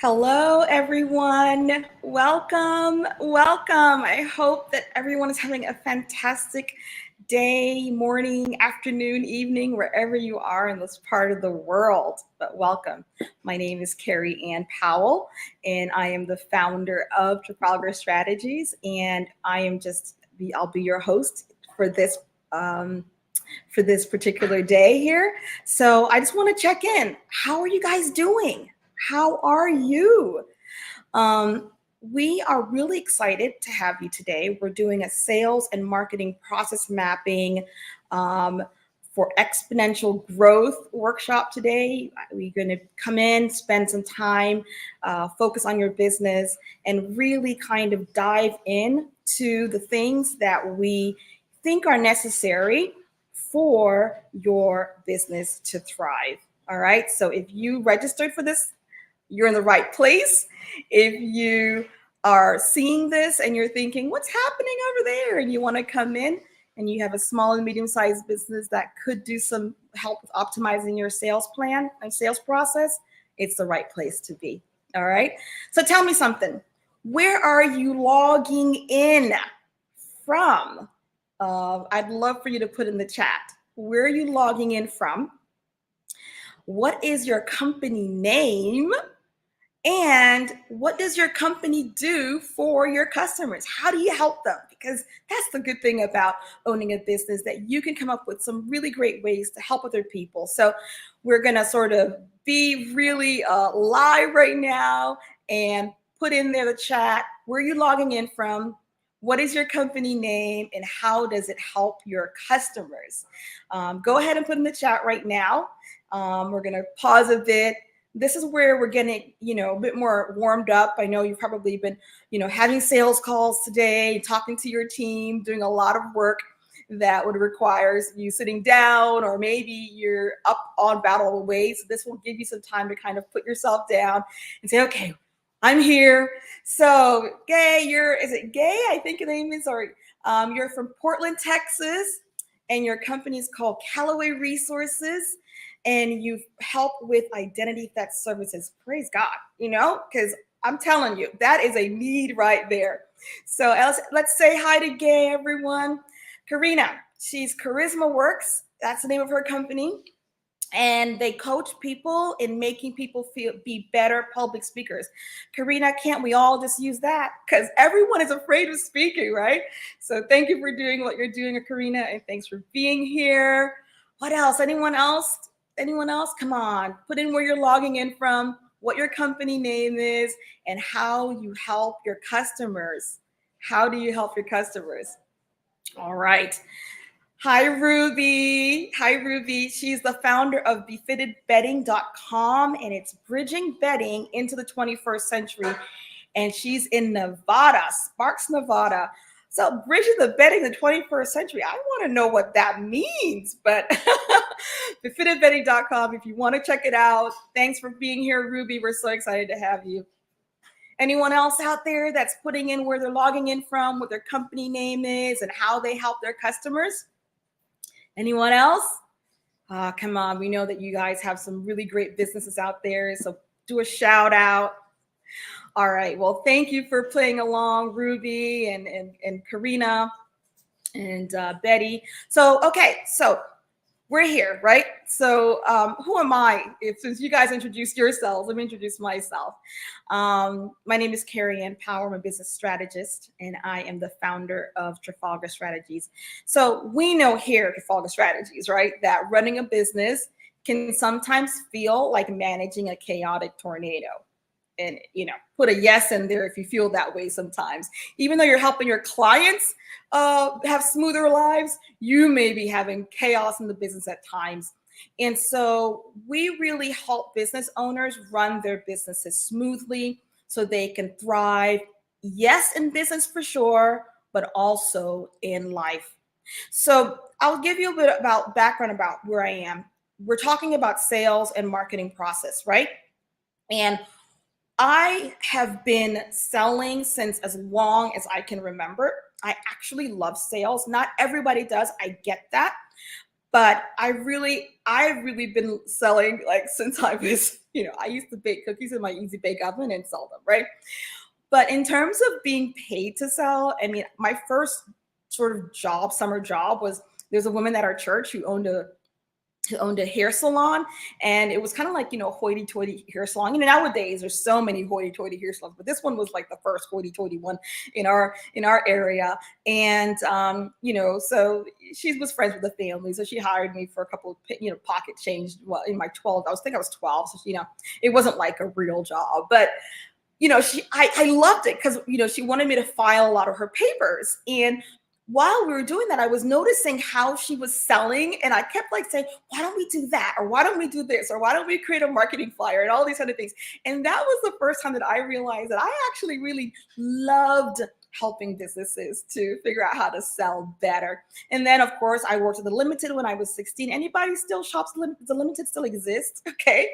Hello, everyone. Welcome, welcome. I hope that everyone is having a fantastic day, morning, afternoon, evening, wherever you are in this part of the world. But welcome. My name is Kerry-Ann Powell, and I am the founder of Trafalgar Strategies, and I'll be your host for um, this particular day here. So I just want to check in. How are you guys doing? How are you? Um, we are really excited to have you today. We're doing a sales and marketing process mapping um, for exponential growth workshop today. We're going to come in, spend some time, focus on your business, and really kind of dive in to the things that we think are necessary for your business to thrive. All right. So if you registered for this, you're in the right place. If you are seeing this and you're thinking, what's happening over there? And you want to come in and you have a small and medium sized business that could do some help with optimizing your sales plan and sales process, it's the right place to be. All right. So tell me something. Where are you logging in from? I'd love for you to put in the chat. Where are you logging in from? What is your company name? And what does your company do for your customers? How do you help them? Because that's the good thing about owning a business, that you can come up with some really great ways to help other people. So we're going to sort of be really live right now and put in there the chat. Where are you logging in from? What is your company name and how does it help your customers? Go ahead and put in the chat right now. We're going to pause a bit. This is where we're getting, a bit more warmed up. I know you've probably been, having sales calls today, talking to your team, doing a lot of work that would require you sitting down, or maybe you're up on battle away. So this will give you some time to kind of put yourself down and say, okay, I'm here. So Gay, is it Gay? I think your name is, or you're from Portland, Texas, and your company is called Callaway Resources. And you help with identity theft services. Praise God, because I'm telling you, that is a need right there. So let's say hi to Gay, everyone. Karina, she's Charisma Works. That's the name of her company. And they coach people in making people be better public speakers. Karina, can't we all just use that? Because everyone is afraid of speaking, right? So thank you for doing what you're doing, Karina, and thanks for being here. What else? Anyone else? Anyone else? Come on, put in where you're logging in from, what your company name is, and how you help your customers. How do you help your customers? All right. Hi, Ruby. Hi, Ruby. She's the founder of befittedbedding.com, and it's bridging bedding into the 21st century. And she's in Nevada, Sparks, Nevada. So bridging the bedding in the 21st century, I want to know what that means. But befittedbedding.com, if you want to check it out. Thanks for being here, Ruby. We're so excited to have you. Anyone else out there that's putting in where they're logging in from, what their company name is, and how they help their customers? Anyone else? Come on. We know that you guys have some really great businesses out there. So do a shout out. All right. Well, thank you for playing along, Ruby and Karina and Betty. So, okay. So we're here, right? So who am I? Since you guys introduced yourselves, let me introduce myself. My name is Kerry-Ann Powell. I'm a business strategist, and I am the founder of Trafalgar Strategies. So we know here at Trafalgar Strategies, right, that running a business can sometimes feel like managing a chaotic tornado. And, put a yes in there if you feel that way sometimes. Even though you're helping your clients have smoother lives, you may be having chaos in the business at times. And so we really help business owners run their businesses smoothly so they can thrive, yes, in business for sure, but also in life. So I'll give you a bit about background about where I am. We're talking about sales and marketing process, right? And I have been selling since as long as I can remember. I actually love sales. Not everybody does. I get that. But I've really been selling like since I was, I used to bake cookies in my easy bake oven and sell them, right? But in terms of being paid to sell, I mean, my first sort of job, summer job, was there's a woman at our church who owned a hair salon, and it was kind of like, hoity-toity hair salon. Nowadays there's so many hoity-toity hair salons, but this one was like the first hoity-toity one in our area. And so she was friends with the family, so she hired me for a couple of pocket change. Well, in my 12, I was 12, so it wasn't like a real job, but I loved it because she wanted me to file a lot of her papers. And while we were doing that, I was noticing how she was selling, and I kept like saying, why don't we do that, or why don't we do this, or why don't we create a marketing flyer, and all these other things. And that was the first time that I realized that I actually really loved helping businesses to figure out how to sell better. And then, of course, I worked at the Limited when I was 16. Anybody still shops the Limited still exists? Okay.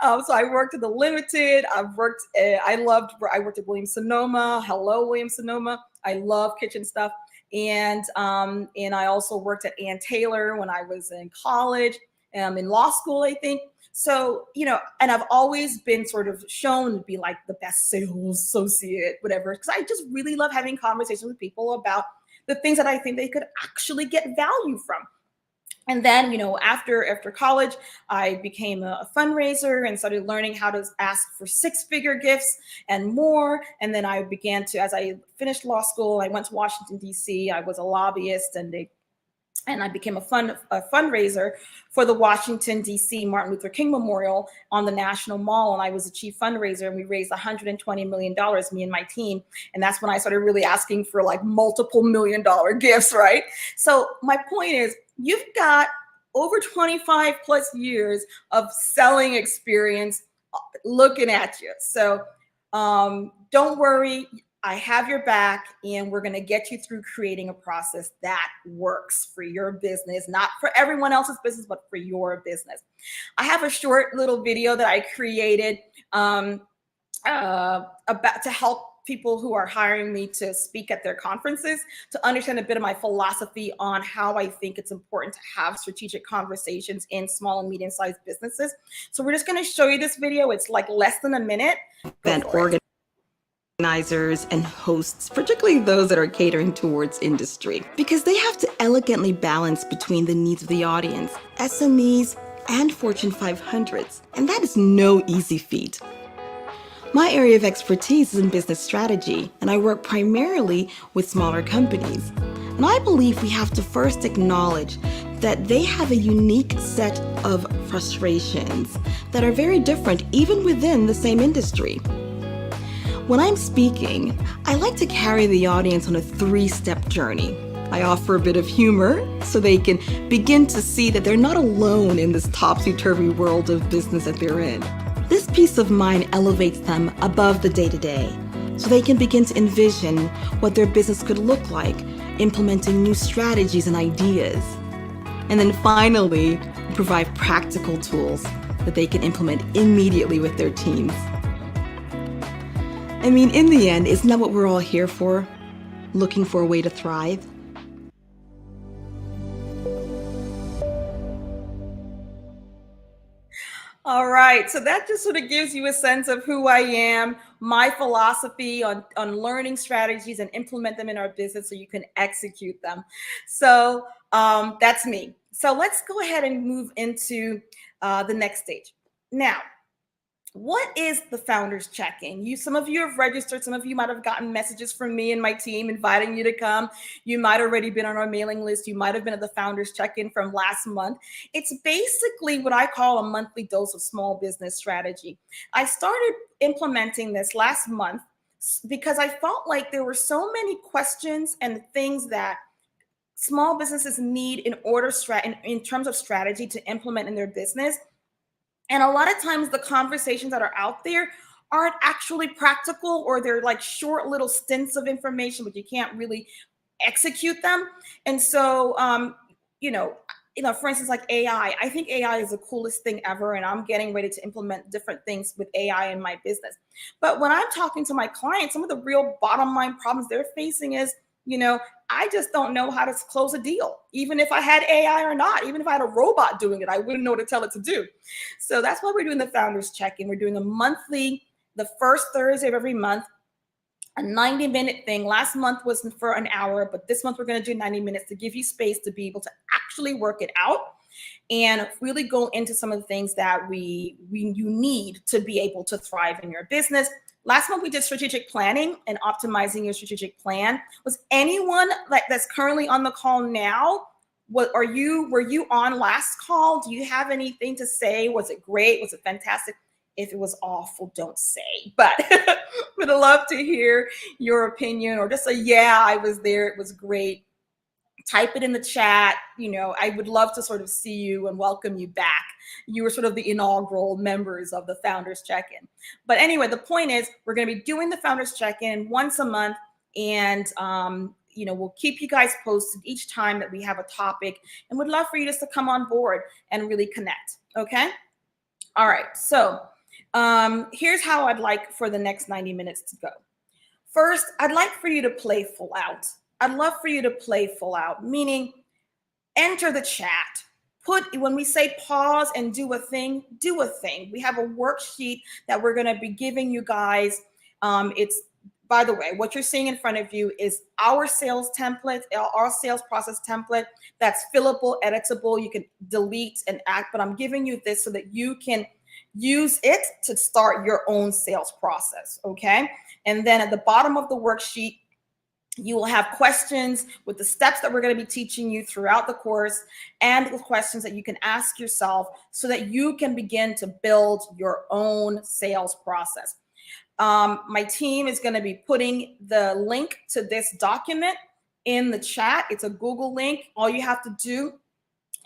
So I worked at the Limited. I worked at Williams Sonoma. Hello, Williams Sonoma. I love kitchen stuff. And I also worked at Ann Taylor when I was in college, in law school, I think. So, and I've always been sort of shown to be like the best sales associate, whatever, because I just really love having conversations with people about the things that I think they could actually get value from. And then, after college, I became a fundraiser and started learning how to ask for six-figure gifts and more. And then I began to, as I finished law school, I went to Washington, D.C. I was a lobbyist, and I became a fundraiser for the Washington, D.C. Martin Luther King Memorial on the National Mall. And I was a chief fundraiser, and we raised $120 million, me and my team. And that's when I started really asking for like multiple $1 million gifts, right? So my point is, you've got over 25 plus years of selling experience looking at you. So don't worry. I have your back, and we're going to get you through creating a process that works for your business, not for everyone else's business, but for your business. I have a short little video that I created about to help people who are hiring me to speak at their conferences to understand a bit of my philosophy on how I think it's important to have strategic conversations in small and medium-sized businesses. So we're just going to show you this video. It's like less than a minute. Organizers and hosts, particularly those that are catering towards industry, because they have to elegantly balance between the needs of the audience, SMEs, and Fortune 500s, and that is no easy feat. My area of expertise is in business strategy, and I work primarily with smaller companies. And I believe we have to first acknowledge that they have a unique set of frustrations that are very different even within the same industry. When I'm speaking, I like to carry the audience on a 3-step journey. I offer a bit of humor so they can begin to see that they're not alone in this topsy-turvy world of business that they're in. This peace of mind elevates them above the day-to-day, so they can begin to envision what their business could look like, implementing new strategies and ideas. And then finally, provide practical tools that they can implement immediately with their teams. I mean, in the end, isn't that what we're all here for? Looking for a way to thrive? All right, so that just sort of gives you a sense of who I am, my philosophy on learning strategies and implement them in our business so you can execute them. So that's me. So let's go ahead and move into the next stage. Now, what is the Founders Check-in? Some of you have registered. Some of you might have gotten messages from me and my team inviting you to come. You might already been on our mailing list. You might have been at the Founders Check-in from last month. It's basically what I call a monthly dose of small business strategy. I started implementing this last month because I felt like there were so many questions and things that small businesses need in terms of strategy to implement in their business. And a lot of times the conversations that are out there aren't actually practical, or they're like short little stints of information, but you can't really execute them. And so, for instance, like AI, I think AI is the coolest thing ever. And I'm getting ready to implement different things with AI in my business. But when I'm talking to my clients, some of the real bottom line problems they're facing is, I just don't know how to close a deal. Even if I had AI or not, even if I had a robot doing it, I wouldn't know what to tell it to do. So that's why we're doing the Founders Check-in. We're doing a monthly, the first Thursday of every month, a 90-minute thing. Last month was for an hour, but this month we're going to do 90 minutes to give you space to be able to actually work it out and really go into some of the things that you need to be able to thrive in your business. Last month we did strategic planning and optimizing your strategic plan. Was anyone that's currently on the call now? Were you on last call? Do you have anything to say? Was it great? Was it fantastic? If it was awful, don't say, but would love to hear your opinion, or just say, yeah, I was there, it was great. Type it in the chat. I would love to sort of see you and welcome you back. You were sort of the inaugural members of the Founders Check-in. But anyway, the point is we're going to be doing the Founders Check-in once a month, and we'll keep you guys posted each time that we have a topic, and would love for you just to come on board and really connect. Okay. All right. So here's how I'd like for the next 90 minutes to go. First, I'd like for you to play full out. I'd love for you to play full out, meaning enter the chat. When we say pause and do a thing, do a thing. We have a worksheet that we're going to be giving you guys. It's, by the way, what you're seeing in front of you is our sales template, our sales process template that's fillable, editable. You can delete and add, but I'm giving you this so that you can use it to start your own sales process, okay? And then at the bottom of the worksheet, you will have questions with the steps that we're going to be teaching you throughout the course, and the questions that you can ask yourself so that you can begin to build your own sales process. My team is going to be putting the link to this document in the chat. It's a Google link. All you have to do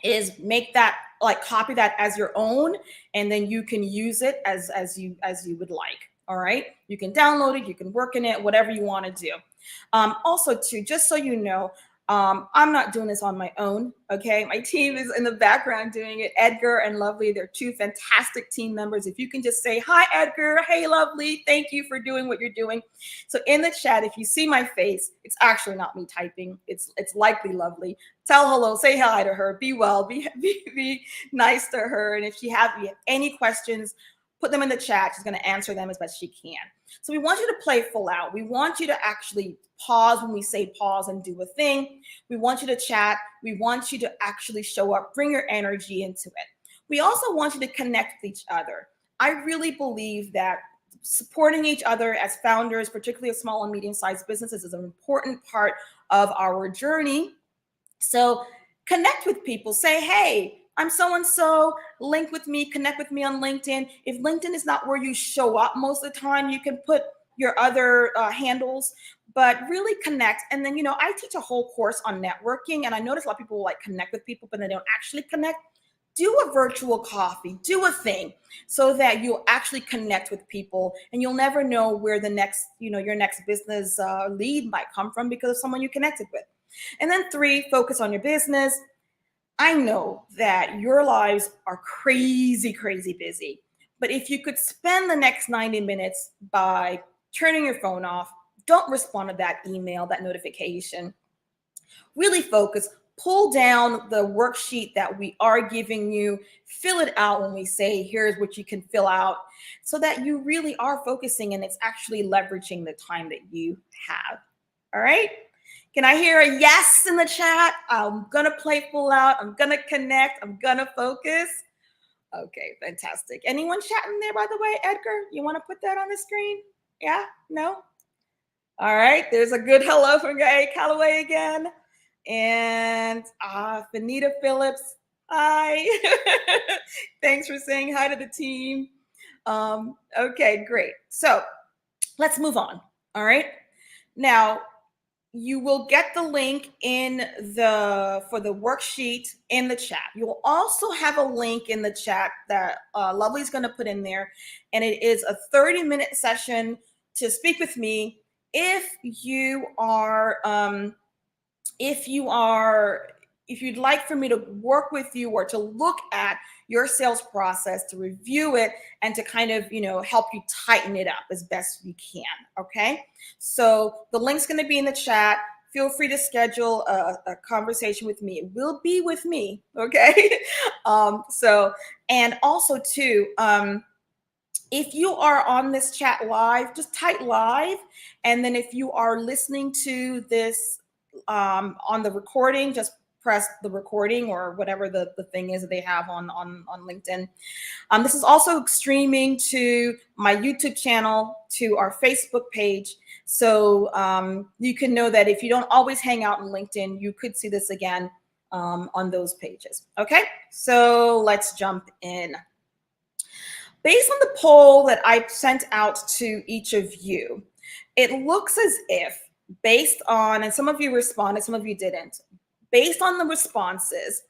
is make that, copy that as your own, and then you can use it as you would like. All right. You can download it. You can work in it, whatever you want to do. Also, too, just so you know, I'm not doing this on my own. Okay. My team is in the background doing it. Edgar and Lovely, they're two fantastic team members. If you can just say, hi, Edgar. Hey, Lovely. Thank you for doing what you're doing. So in the chat, if you see my face, it's actually not me typing. It's likely Lovely. Tell hello, say hi to her, be well, be nice to her. And if you have any questions, put them in the chat. She's going to answer them as best she can. So we want you to play full out. We want you to actually pause when we say pause and do a thing. We want you to chat. We want you to actually show up, bring your energy into it. We also want you to connect with each other. I really believe that supporting each other as founders, particularly of small and medium-sized businesses, is an important part of our journey. So connect with people. Say, hey, I'm so-and-so, link with me, connect with me on LinkedIn. If LinkedIn is not where you show up most of the time, you can put your other handles, but really connect. And then, I teach a whole course on networking, and I notice a lot of people will connect with people, but they don't actually connect. Do a virtual coffee, do a thing so that you'll actually connect with people, and you'll never know where the next, your next business lead might come from because of someone you connected with. And then 3, focus on your business. I know that your lives are crazy, crazy busy, but if you could spend the next 90 minutes by turning your phone off, don't respond to that email, that notification, really focus, pull down the worksheet that we are giving you, fill it out when we say, here's what you can fill out, so that you really are focusing and it's actually leveraging the time that you have. All right. Can I hear a yes in the chat? I'm going to play full out. I'm going to connect. I'm going to focus. Okay, fantastic. Anyone chatting there, by the way? Edgar, you want to put that on the screen? Yeah? No? All right. There's a good hello from Gay Calloway again. And Benita Phillips. Hi. Thanks for saying hi to the team. Okay, great. So let's move on. All right. Now, you will get the link for the worksheet in the chat. You will also have a link in the chat that Lovely's going to put in there, and it is a 30-minute session to speak with me. If you'd like for me to work with you or to look at your sales process, to review it, and to kind of, help you tighten it up as best you can. Okay. So the link's going to be in the chat. feel free to schedule a conversation with me. It will be with me, okay? And also too, if you are on this chat live, just type live. And then if you are listening to this on the recording, just press the recording or whatever the thing is that they have on LinkedIn. This is also streaming to my YouTube channel, to our Facebook page. So you can know that if you don't always hang out on LinkedIn, you could see this again on those pages. Okay, so let's jump in. Based on the poll that I sent out to each of you, it looks as if, based on, and some of you responded, some of you didn't, based on the responses,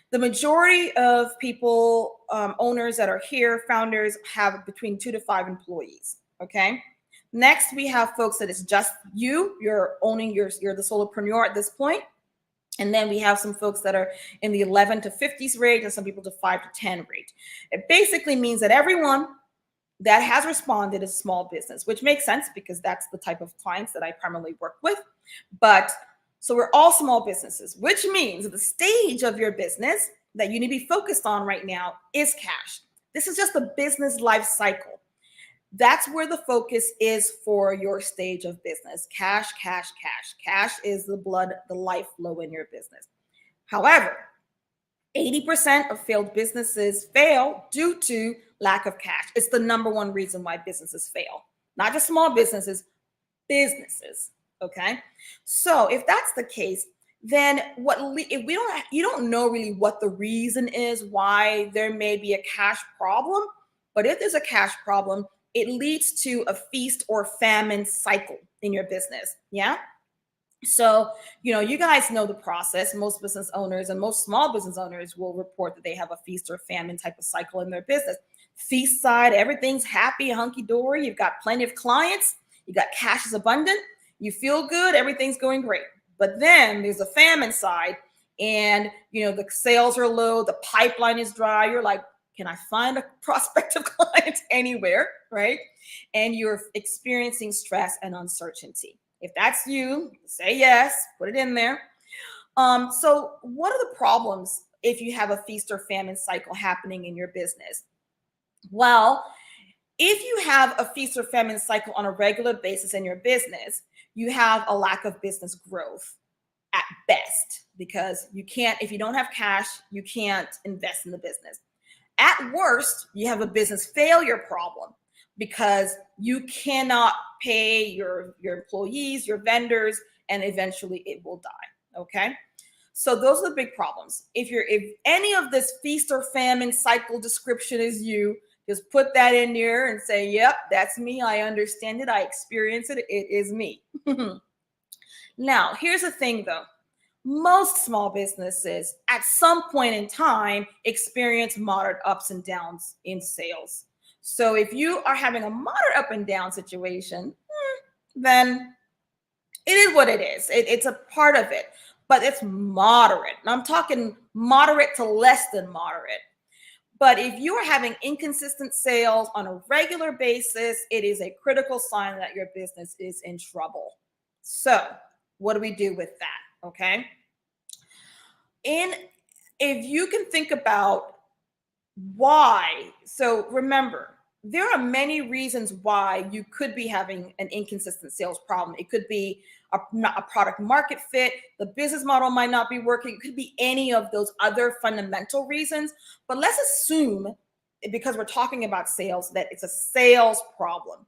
the majority of people, owners that are here, founders, have between 2 to 5 employees, okay? Next, we have folks that it's just you, you're owning, you're the solopreneur at this point. And then we have some folks that are in the 11 to 50s range and some people to 5 to 10 range. It basically means that everyone that has responded is small business, which makes sense because that's the type of clients that I primarily work with. But so we're all small businesses, which means the stage of your business that you need to be focused on right now is cash. This is just the business life cycle. That's where the focus is for your stage of business. Cash, cash, cash. Cash is the blood, the life flow in your business. However, 80% of failed businesses fail due to lack of cash. It's the number one reason why businesses fail. Not just small businesses, businesses. Okay. So if that's the case, then if you don't know really what the reason is why there may be a cash problem, but if there's a cash problem, it leads to a feast or famine cycle in your business. Yeah. So, you guys know the process. Most business owners and most small business owners will report that they have a feast or famine type of cycle in their business. Feast side, everything's happy, hunky dory. You've got plenty of clients. You got cash is abundant. You feel good. Everything's going great. But then there's a famine side and, the sales are low. The pipeline is dry. You're like, can I find a prospective client anywhere? Right. And you're experiencing stress and uncertainty. If that's you, say yes, put it in there. So what are the problems if you have a feast or famine cycle happening in your business? Well, if you have a feast or famine cycle on a regular basis in your business, you have a lack of business growth at best, because if you don't have cash, you can't invest in the business. At worst, you have a business failure problem because you cannot pay your employees, your vendors, and eventually it will die. Okay. So those are the big problems. If any of this feast or famine cycle description is you, just put that in there and say, yep, that's me. I understand it. I experience it. It is me. Now, here's the thing though. Most small businesses at some point in time experience moderate ups and downs in sales. So if you are having a moderate up and down situation, then it is what it is. It's a part of it, but it's moderate. And I'm talking moderate to less than moderate. But if you are having inconsistent sales on a regular basis, it is a critical sign that your business is in trouble. So what do we do with that? Okay. And if you can think about why, so remember, there are many reasons why you could be having an inconsistent sales problem. It could be a product market fit. The business model might not be working. It could be any of those other fundamental reasons. But let's assume, because we're talking about sales, that it's a sales problem.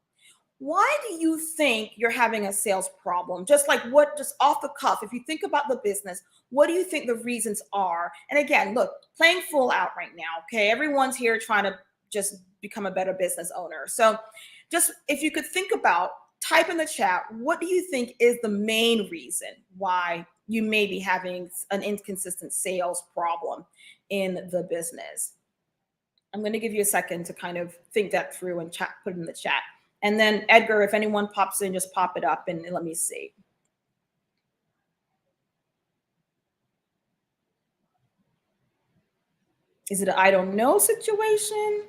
Why do you think you're having a sales problem? Just off the cuff, if you think about the business, what do you think the reasons are? And again, look, playing full out right now, okay? Everyone's here trying to just become a better business owner. So just if you could think about, type in the chat, what do you think is the main reason why you may be having an inconsistent sales problem in the business? I'm going to give you a second to kind of think that through and put it in the chat. And then Edgar, if anyone pops in, just pop it up and let me see. Is it an I don't know situation?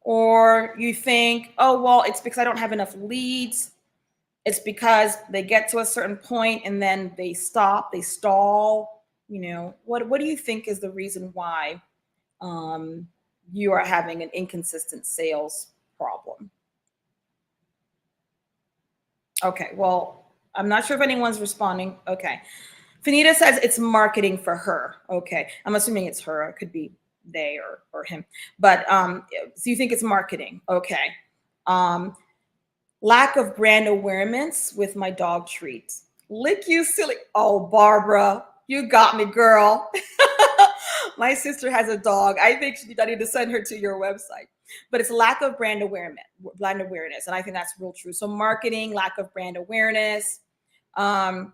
Or you think, oh, well, it's because I don't have enough leads. It's because they get to a certain point and then they stop, they stall. What do you think is the reason why um, you are having an inconsistent sales problem? Okay, well, I'm not sure if anyone's responding. Okay. Finita says it's marketing for her. Okay. I'm assuming it's her. It could be they or him. But so you think it's marketing. Okay. Um, Lack of brand awareness with my dog treats. Lick you silly. Oh, Barbara, you got me, girl. My sister has a dog. I think I need to send her to your website. But it's lack of brand awareness, and I think that's real true. So marketing, lack of brand awareness. Um,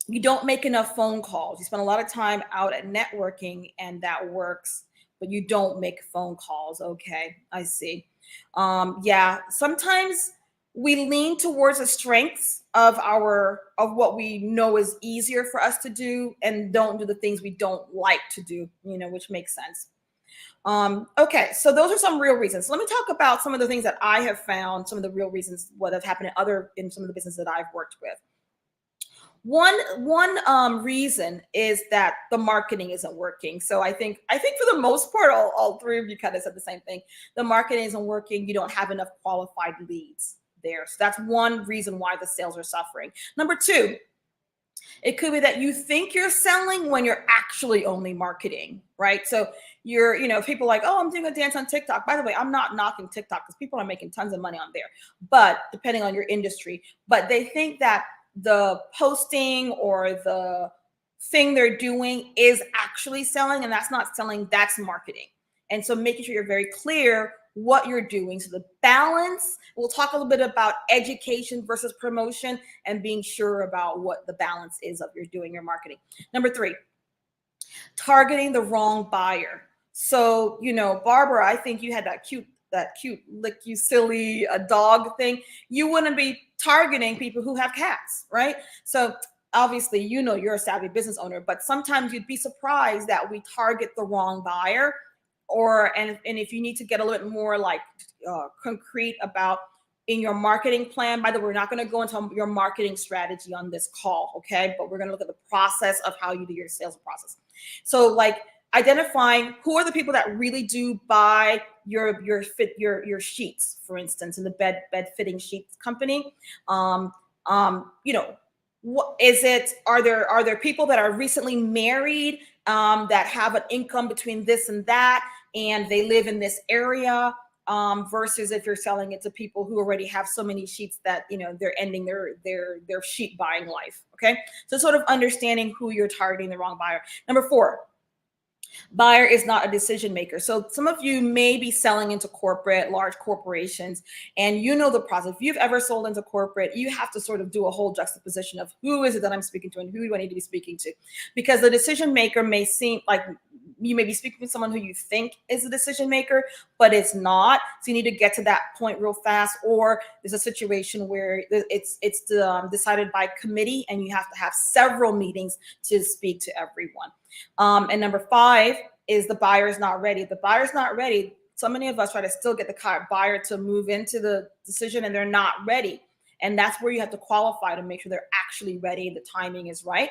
you don't make enough phone calls. You spend a lot of time out at networking, and that works, but you don't make phone calls. Okay, I see. Yeah, sometimes we lean towards the strengths of what we know is easier for us to do, and don't do the things we don't like to do. Which makes sense. Okay, so those are some real reasons. So let me talk about some of the things that I have found, some of the real reasons what have happened in some of the businesses that I've worked with. One reason is that the marketing isn't working. So I think for the most part, all three of you kind of said the same thing. The marketing isn't working. You don't have enough qualified leads there. So that's one reason why the sales are suffering. Number two, it could be that you think you're selling when you're actually only marketing, right? So people are like, oh, I'm doing a dance on TikTok. By the way, I'm not knocking TikTok because people are making tons of money on there, but depending on your industry, but they think that the posting or the thing they're doing is actually selling, and that's not selling, that's marketing. And so making sure you're very clear what you're doing. So the balance, we'll talk a little bit about education versus promotion and being sure about what the balance is of your marketing. Number three, targeting the wrong buyer. So, Barbara, I think you had that cute lick you silly a dog thing. You wouldn't be targeting people who have cats, right? So obviously, you're a savvy business owner, but sometimes you'd be surprised that we target the wrong buyer. And if you need to get a little bit more like concrete about in your marketing plan. By the way, we're not going to go into your marketing strategy on this call, okay? But we're going to look at the process of how you do your sales process. So like identifying who are the people that really do buy your sheets, for instance, in the bed fitting sheets company. What is it? Are there people that are recently married that have an income between this and that, and they live in this area? Versus if you're selling it to people who already have so many sheets that they're ending their sheet buying life. Okay, so sort of understanding who you're targeting the wrong buyer. Number four, buyer is not a decision maker. So some of you may be selling into large corporations, and the process. If you've ever sold into corporate, you have to sort of do a whole juxtaposition of who is it that I'm speaking to and who do I need to be speaking to, because the decision maker may seem like you may be speaking to someone who you think is a decision maker, but it's not. So you need to get to that point real fast, or there's a situation where it's decided by committee, and you have to have several meetings to speak to everyone. And number five is the buyer's not ready. The buyer's not ready. So many of us try to still get the buyer to move into the decision, and they're not ready. And that's where you have to qualify to make sure they're actually ready. The timing is right.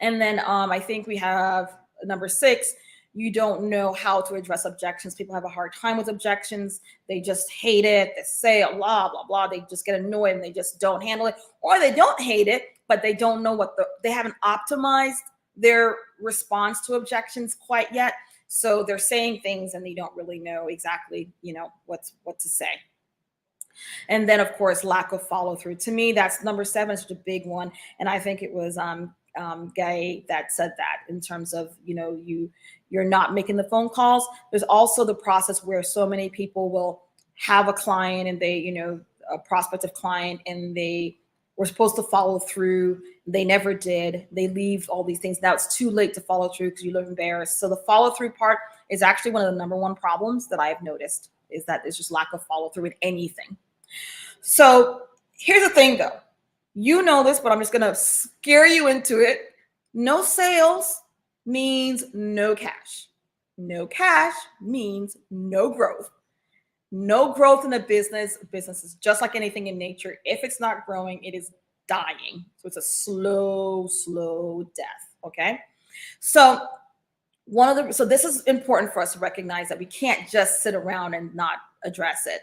And then I think we have number six. You don't know how to address objections. People have a hard time with objections. They just hate it. They say blah, blah, blah. They just get annoyed and they just don't handle it. Or they don't hate it, but they don't know they haven't optimized their response to objections quite yet. So they're saying things and they don't really know exactly, what to say. And then of course, lack of follow through. To me, that's number seven, is such a big one. And I think it was Gay that said that, in terms of, you're not making the phone calls. There's also the process where so many people will have a client and they, a prospective client, and they were supposed to follow through. They never did. They leave all these things. Now it's too late to follow through because you look embarrassed. So the follow through part is actually one of the number one problems that I have noticed, is that there's just lack of follow through in anything. So here's the thing though. You know this, but I'm just going to scare you into it. No sales means no cash. No cash means no growth. No growth in a business. Business is just like anything in nature. If it's not growing, it is dying. So it's a slow death. Okay. So so this is important for us to recognize that we can't just sit around and not address it.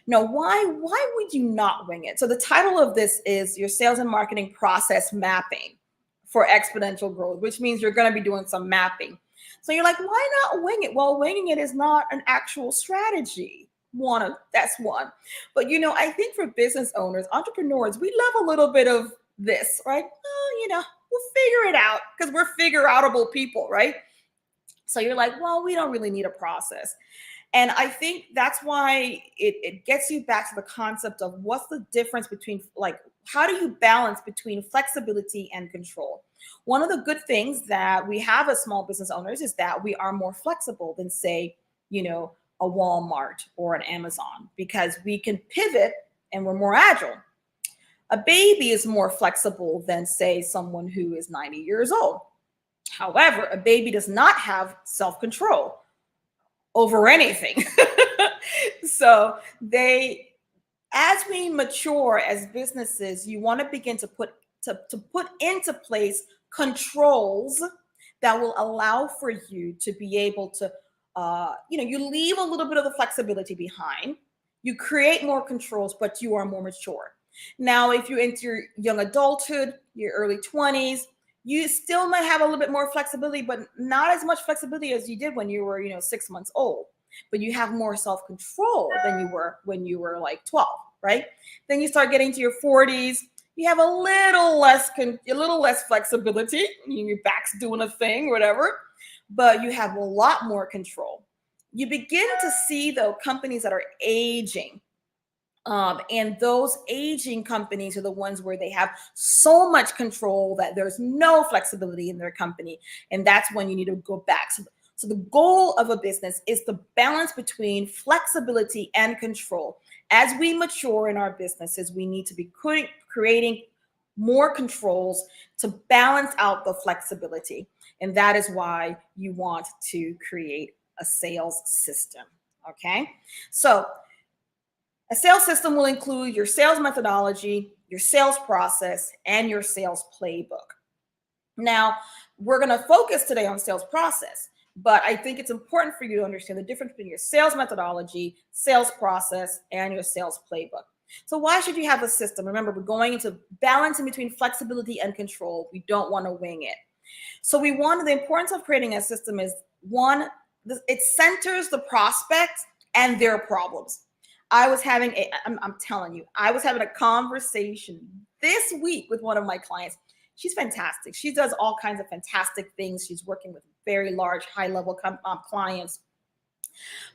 Now, why would you not wing it? So the title of this is your sales and marketing process mapping for exponential growth, which means you're going to be doing some mapping. So you're like, why not wing it? Well, winging it is not an actual strategy. That's one. But I think for business owners, entrepreneurs, we love a little bit of this, right? Oh, we'll figure it out because we're figure outable people, right? So you're like, well, we don't really need a process. And I think that's why it gets you back to the concept of what's the difference between, like, how do you balance between flexibility and control? One of the good things that we have as small business owners is that we are more flexible than, say, a Walmart or an Amazon, because we can pivot and we're more agile. A baby is more flexible than, say, someone who is 90 years old. However, a baby does not have self-control over anything. So as we mature as businesses, you want to begin to put into place controls that will allow for you to be able to, you leave a little bit of the flexibility behind. You create more controls, but you are more mature. Now, if you're into your young adulthood, your early 20s, you still might have a little bit more flexibility, but not as much flexibility as you did when you were, 6 months old. But you have more self-control than you were when you were like 12, right? Then you start getting to your 40s, you have a little less flexibility. Your back's doing a thing, whatever, but you have a lot more control. You begin to see, though, companies that are aging. And those aging companies are the ones where they have so much control that there's no flexibility in their company. And that's when you need to go back. So the goal of a business is the balance between flexibility and control. As we mature in our businesses, we need to be creating more controls to balance out the flexibility. And that is why you want to create a sales system. Okay. So a sales system will include your sales methodology, your sales process, and your sales playbook. Now, we're going to focus today on sales process, but I think it's important for you to understand the difference between your sales methodology, sales process, and your sales playbook. So why should you have a system? Remember, we're going into balancing between flexibility and control. We don't want to wing it. So the importance of creating a system is, one, it centers the prospect and their problems. I'm telling you, I was having a conversation this week with one of my clients. She's fantastic. She does all kinds of fantastic things. She's working with very large, high-level clients.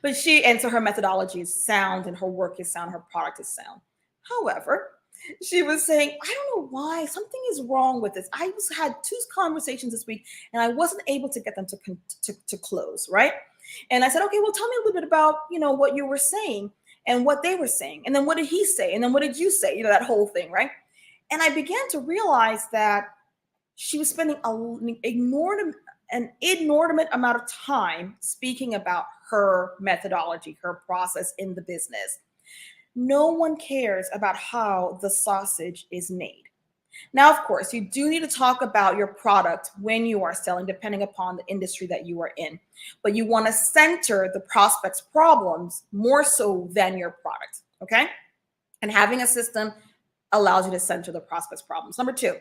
And so her methodology is sound, and her work is sound, her product is sound. However, she was saying, I don't know why, something is wrong with this. I had 2 conversations this week, and I wasn't able to get them to close, right? And I said, okay, well, tell me a little bit about, what you were saying and what they were saying. And then what did he say? And then what did you say? That whole thing, right? And I began to realize that she was spending an inordinate amount of time speaking about her methodology, her process in the business. No one cares about how the sausage is made. Now, of course, you do need to talk about your product when you are selling, depending upon the industry that you are in. But you want to center the prospect's problems more so than your product, okay? And having a system allows you to center the prospect's problems. Number 2,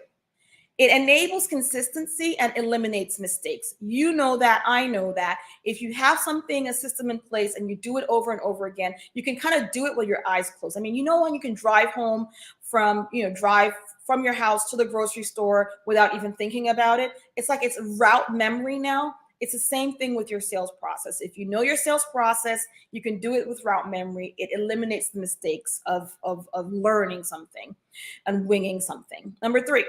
it enables consistency and eliminates mistakes. You know that, I know that. If you have a system in place, and you do it over and over again, you can kind of do it with your eyes closed. I mean, when you can drive home from your house to the grocery store without even thinking about it. It's like it's route memory now. It's the same thing with your sales process. If you know your sales process, you can do it with route memory. It eliminates the mistakes of learning something and winging something. Number 3,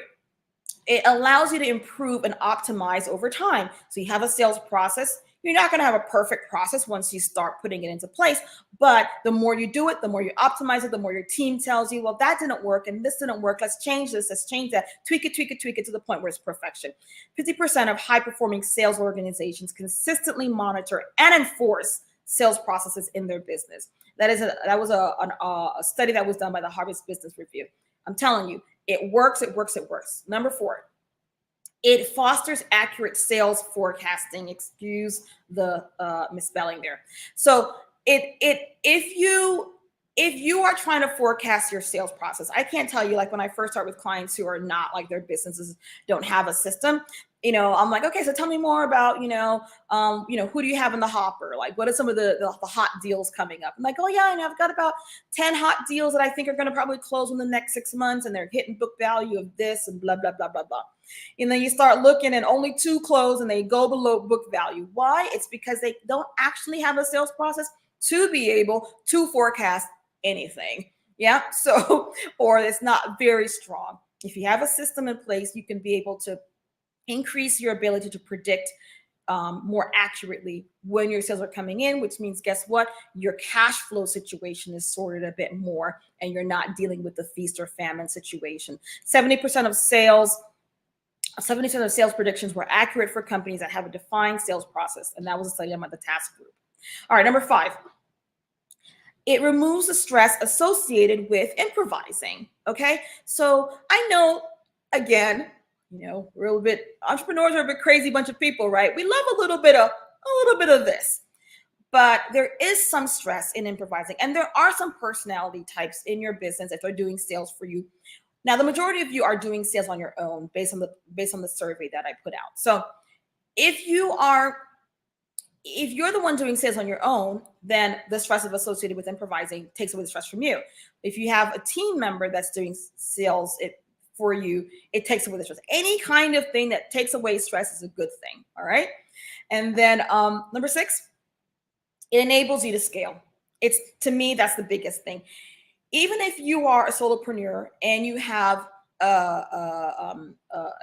it allows you to improve and optimize over time. So you have a sales process. You're not going to have a perfect process once you start putting it into place, but the more you do it, the more you optimize it, the more your team tells you, well, that didn't work and this didn't work. Let's change this, let's change that, tweak it to the point where it's perfection. 50% of high-performing sales organizations consistently monitor and enforce sales processes in their business. That was a study that was done by the Harvard Business Review. I'm telling you, it works, it works, it works. Number 4, it fosters accurate sales forecasting. Excuse the misspelling there. So if you are trying to forecast your sales process, I can't tell you, like when I first start with clients who are not, like, their businesses don't have a system, I'm like, okay, so tell me more about, who do you have in the hopper? Like, what are some of the hot deals coming up? I'm like, oh yeah, I've got about 10 hot deals that I think are going to probably close in the next 6 months, and they're hitting book value of this and blah, blah, blah, blah, blah. And then you start looking and only 2 close and they go below book value. Why? It's because they don't actually have a sales process to be able to forecast anything. Yeah. So, or it's not very strong. If you have a system in place, you can be able to increase your ability to predict more accurately when your sales are coming in, which means, guess what? Your cash flow situation is sorted a bit more, and you're not dealing with the feast or famine situation. 70% of sales predictions were accurate for companies that have a defined sales process. And that was a study done by the task group. All right, number 5. It removes the stress associated with improvising. Okay. So I know, again, we're a little bit, entrepreneurs are a bit crazy bunch of people, right? We love a little bit of this, but there is some stress in improvising. And there are some personality types in your business if they're doing sales for you. Now, the majority of you are doing sales on your own based on the survey that I put out. So if you're the one doing sales on your own, then the stress associated with improvising takes away the stress from you. If you have a team member that's doing sales for you, it takes away the stress. Any kind of thing that takes away stress is a good thing. All right. And then number 6, it enables you to scale. To me, that's the biggest thing. Even if you are a solopreneur and you have and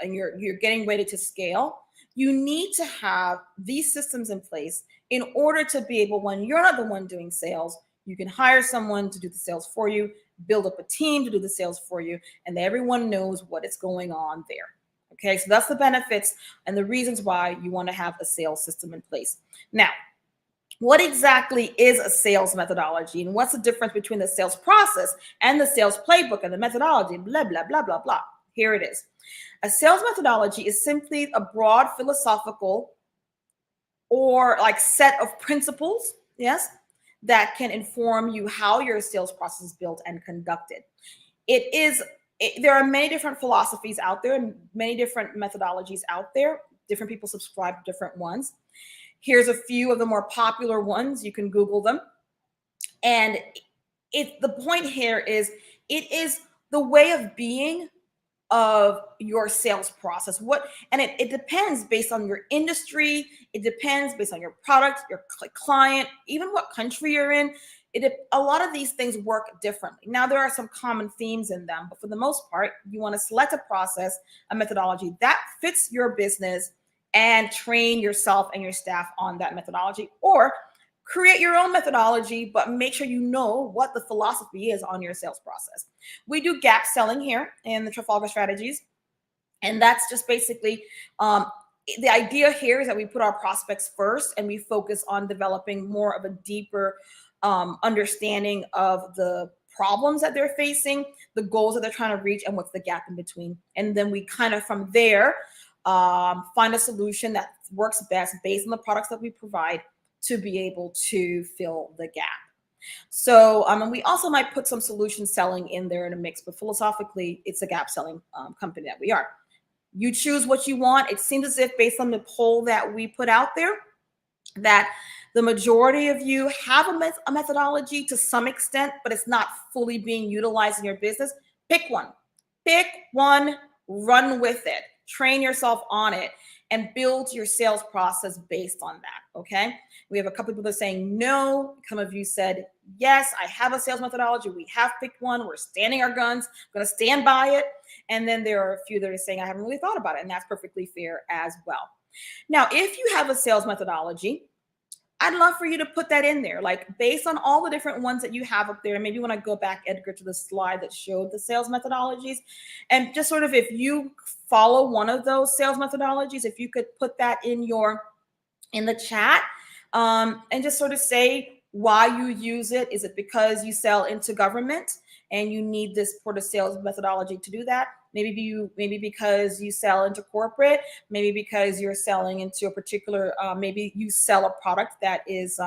you're getting ready to scale, you need to have these systems in place in order to be able, when you're not the one doing sales, you can hire someone to do the sales for you, build up a team to do the sales for you, and everyone knows what is going on there. Okay, so that's the benefits and the reasons why you want to have a sales system in place. Now, what exactly is a sales methodology, and what's the difference between the sales process and the sales playbook and the methodology? Blah, blah, blah, blah, blah. Here it is. A sales methodology is simply a broad philosophical or like set of principles, yes, that can inform you how your sales process is built and conducted. There are many different philosophies out there and many different methodologies out there. Different people subscribe to different ones. Here's a few of the more popular ones. You can Google them. And the point here is, it is the way of being of your sales process. It depends based on your industry. It depends based on your product, your client, even what country you're in. A lot of these things work differently. Now, there are some common themes in them, but for the most part, you want to select a process, a methodology that fits your business, and train yourself and your staff on that methodology, or create your own methodology, but make sure you know what the philosophy is on your sales process. We do gap selling here in the Trafalgar Strategies. And that's just basically, the idea here is that we put our prospects first and we focus on developing more of a deeper understanding of the problems that they're facing, the goals that they're trying to reach, and what's the gap in between. And then we kind of from there find a solution that works best based on the products that we provide to be able to fill the gap. So and we also might put some solution selling in there in a mix, but philosophically, it's a gap selling company that we are. You choose what you want. It seems as if, based on the poll that we put out there, that the majority of you have a methodology to some extent, but it's not fully being utilized in your business. Pick one, run with it, train yourself on it, and build your sales process based on that. Okay. We have a couple of people that are saying no. Some of you said, yes, I have a sales methodology. We have picked one. We're standing our guns. I'm going to stand by it. And then there are a few that are saying, I haven't really thought about it. And that's perfectly fair as well. Now, if you have a sales methodology, I'd love for you to put that in there, like based on all the different ones that you have up there. Maybe you want to go back, Edgar, to the slide that showed the sales methodologies, and just sort of, if you follow one of those sales methodologies, if you could put that in the chat, and just sort of say why you use it. Is it because you sell into government and you need this sort of sales methodology to do that? Maybe because you sell into corporate, maybe because you're selling into a particular, maybe you sell a product that is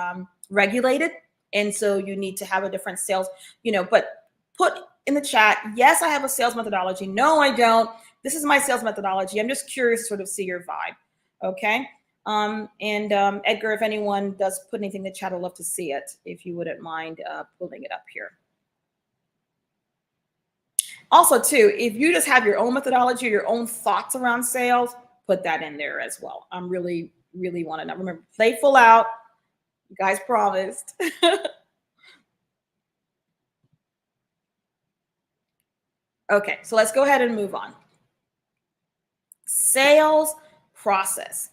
regulated, and so you need to have a different sales, but put in the chat, yes, I have a sales methodology. No, I don't. This is my sales methodology. I'm just curious to sort of see your vibe. Okay. Edgar, if anyone does put anything in the chat, I'd love to see it, if you wouldn't mind pulling it up here. Also, too, if you just have your own methodology or your own thoughts around sales, put that in there as well. I'm really want to know. Remember, play full out. You guys promised. Okay, so let's go ahead and move on. Sales process.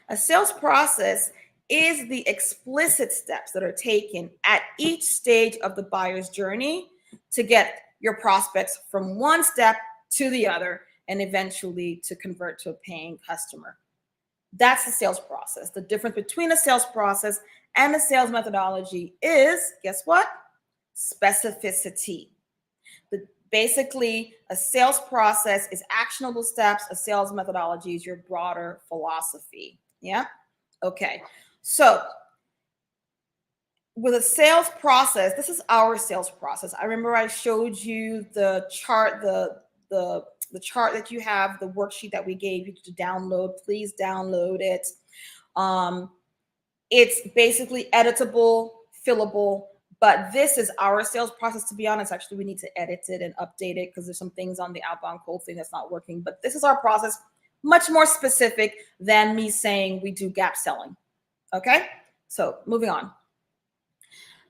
A sales process is the explicit steps that are taken at each stage of the buyer's journey to get your prospects from one step to the other and eventually to convert to a paying customer. That's the sales process. The difference between a sales process and a sales methodology is, guess what? Specificity. Basically, a sales process is actionable steps. A sales methodology is your broader philosophy. Yeah? Okay. So with a sales process, this is our sales process. I remember I showed you the chart, the chart that you have, the worksheet that we gave you to download. Please download it. It's basically editable, fillable, but this is our sales process. To be honest, actually, we need to edit it and update it because there's some things on the outbound cold thing that's not working. But this is our process, much more specific than me saying we do gap selling. Okay, so moving on.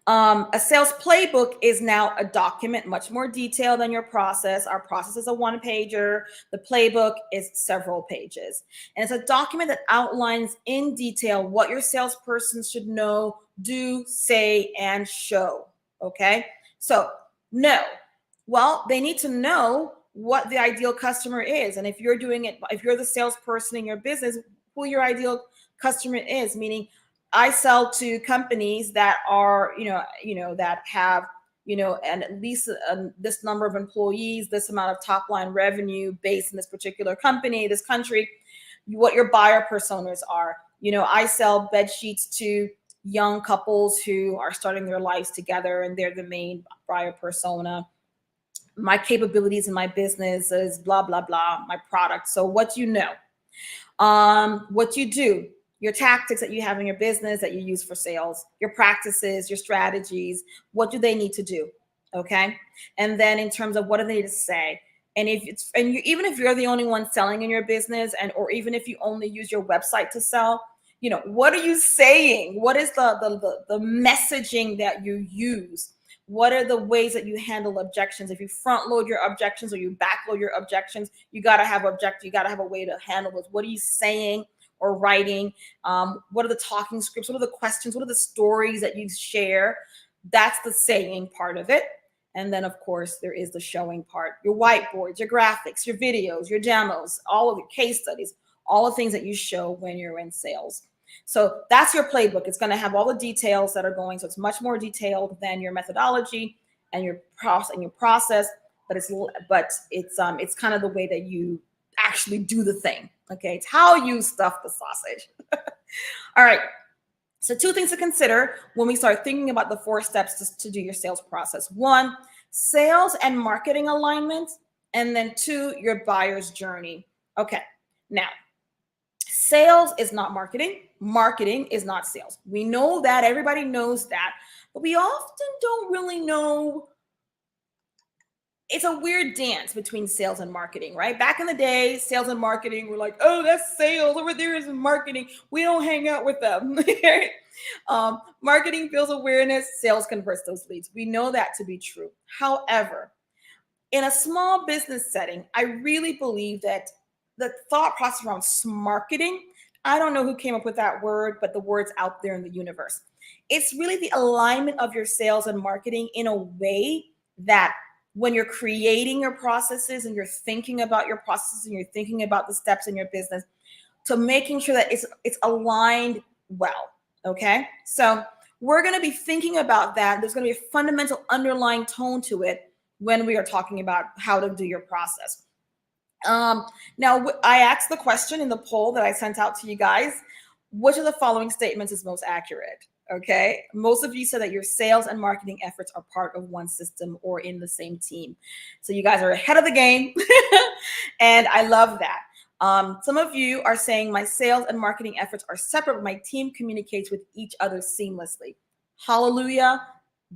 A sales playbook is now a document, much more detailed than your process. Our process is a one-pager. The playbook is several pages. And it's a document that outlines in detail what your salesperson should know, do, say, and show. Okay? So, no. Well, they need to know what the ideal customer is. And if you're doing it, if you're the salesperson in your business, who your ideal customer is, meaning I sell to companies that are, that have, and at least this number of employees, this amount of top line revenue based in this particular company, this country, what your buyer personas are. I sell bed sheets to young couples who are starting their lives together and they're the main buyer persona. My capabilities in my business is blah, blah, blah, my product. So what you know, what you do, your tactics that you have in your business that you use for sales, your practices, your strategies, what do they need to do? Okay. And then in terms of what do they need to say? And even if you're the only one selling in your business, or even if you only use your website to sell, what are you saying? What is the messaging that you use? What are the ways that you handle objections? If you front load your objections or you back load your objections, you got to have you got to have a way to handle this. What are you saying or writing? What are the talking scripts? What are the questions? What are the stories that you share? That's the saying part of it. And then, of course, there is the showing part, your whiteboards, your graphics, your videos, your demos, all of your case studies, all the things that you show when you're in sales. So that's your playbook. It's going to have all the details that are going. So it's much more detailed than your methodology and your process, but it's kind of the way that you actually do the thing. Okay, it's how you stuff the sausage. All right. So 2 things to consider when we start thinking about the 4 steps to do your sales process. 1, sales and marketing alignment, and then 2, your buyer's journey. Okay. Now, sales is not marketing. Marketing is not sales. We know that. Everybody knows that. But we often don't really know. It's a weird dance between sales and marketing, right? Back in the day, sales and marketing were like, oh, that's sales. Over there is marketing. We don't hang out with them. Marketing builds awareness. Sales converts those leads. We know that to be true. However, in a small business setting, I really believe that the thought process around smarketing, I don't know who came up with that word, but the word's out there in the universe. It's really the alignment of your sales and marketing in a way that when you're creating your processes and you're thinking about your processes and you're thinking about the steps in your business, to making sure that it's aligned well. Okay. So we're going to be thinking about that. There's going to be a fundamental underlying tone to it when we are talking about how to do your process. Now, I asked the question in the poll that I sent out to you guys, which of the following statements is most accurate? Okay. Most of you said that your sales and marketing efforts are part of one system or in the same team. So you guys are ahead of the game. And I love that. Some of you are saying my sales and marketing efforts are separate, but my team communicates with each other seamlessly. Hallelujah.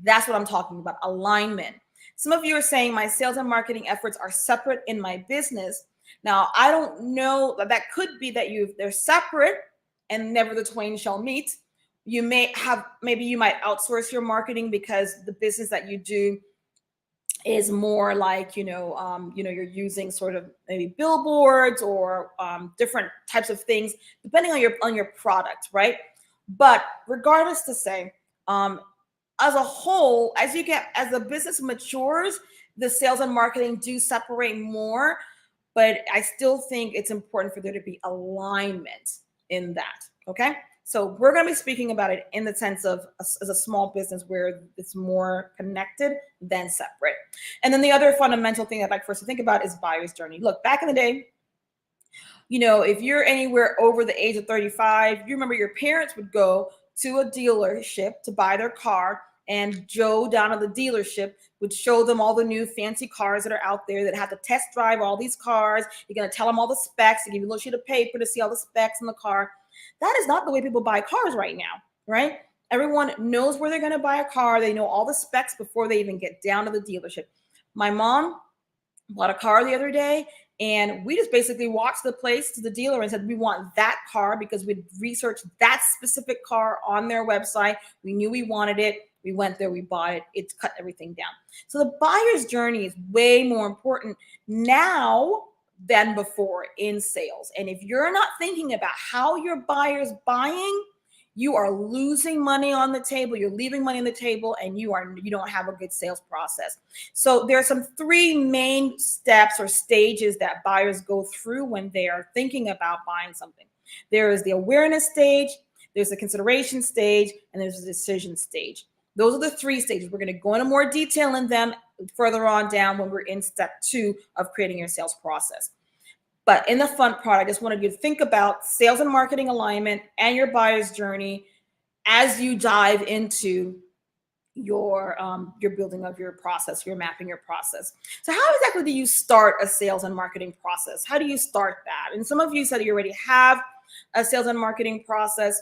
That's what I'm talking about. Alignment. Some of you are saying my sales and marketing efforts are separate in my business. Now, I don't know, that could be that they're separate and never the twain shall meet. You maybe you might outsource your marketing because the business that you do is more like, you're using sort of maybe billboards or different types of things, depending on your product, right? But regardless to say, as a whole, as the business matures, the sales and marketing do separate more, but I still think it's important for there to be alignment in that. Okay. So we're going to be speaking about it in the sense of as a small business where it's more connected than separate. And then the other fundamental thing I'd like for us to think about is buyer's journey. Look, back in the day, if you're anywhere over the age of 35, you remember your parents would go to a dealership to buy their car, and Joe down at the dealership would show them all the new fancy cars that are out there that have to test drive all these cars. You're going to tell them all the specs. They give you a little sheet of paper to see all the specs in the car. That is not the way people buy cars right now, right? Everyone knows where they're going to buy a car. They know all the specs before they even get down to the dealership. My mom bought a car the other day, and we just basically walked to the dealer and said, we want that car because we'd researched that specific car on their website. We knew we wanted it. We went there, we bought it. It's cut everything down. So the buyer's journey is way more important now than before in sales. And if you're not thinking about how your buyer's buying, you are losing money on the table. You're leaving money on the table, and you don't have a good sales process. So there are some three main steps or stages that buyers go through when they are thinking about buying something. There is the awareness stage, there's the consideration stage, and there's the decision stage. Those are the three stages. We're going to go into more detail in them further on down when we're in step 2 of creating your sales process. But in the front part, I just wanted you to think about sales and marketing alignment and your buyer's journey as you dive into your building of your process, your mapping your process. So how exactly do you start a sales and marketing process? How do you start that? And some of you said you already have a sales and marketing process,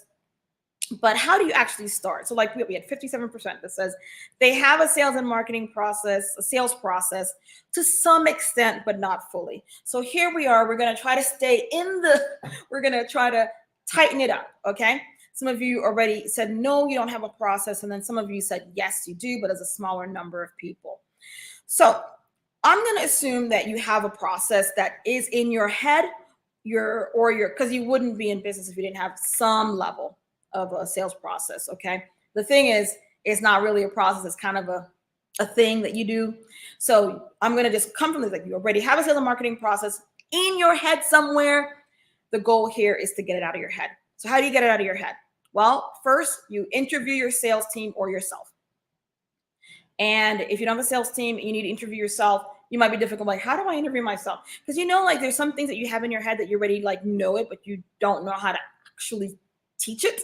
but how do you actually start? So like we had 57% that says they have a sales and marketing process, a sales process to some extent, but not fully. So here we are. We're going to try to we're going to try to tighten it up. Okay. Some of you already said, no, you don't have a process. And then some of you said, yes, you do, but as a smaller number of people. So I'm going to assume that you have a process that is in your head, because you wouldn't be in business if you didn't have some level of a sales process. Okay. The thing is, it's not really a process. It's kind of a thing that you do. So I'm going to just come from this. Like, you already have a sales and marketing process in your head somewhere. The goal here is to get it out of your head. So how do you get it out of your head? Well, first you interview your sales team or yourself. And if you don't have a sales team, you need to interview yourself. You might be difficult. Like, how do I interview myself? Because like there's some things that you have in your head that you already like know it, but you don't know how to actually teach it.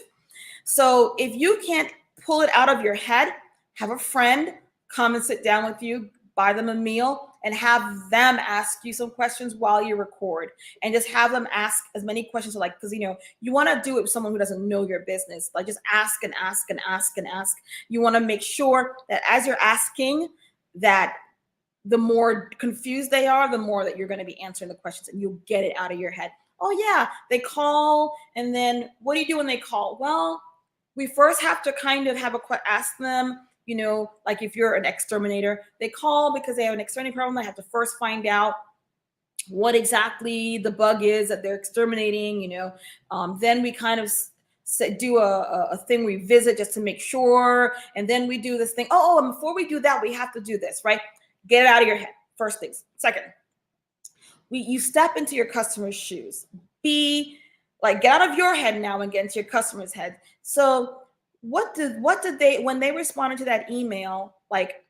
So if you can't pull it out of your head, have a friend come and sit down with you, buy them a meal, and have them ask you some questions while you record, and just have them ask as many questions. Because you want to do it with someone who doesn't know your business. Like, just ask and ask and ask and ask. You want to make sure that as you're asking, that the more confused they are, the more that you're going to be answering the questions, and you'll get it out of your head. Oh yeah, they call, and then what do you do when they call? Well, we first have to kind of ask them, like if you're an exterminator, they call because they have an exterminating problem. I have to first find out what exactly the bug is that they're exterminating, then we kind of do a thing, we visit just to make sure. And then we do this thing. And before we do that, we have to do this, right? Get it out of your head. First things. Second, you step into your customer's shoes. Get out of your head now and get into your customer's head. So what did they, when they responded to that email, like,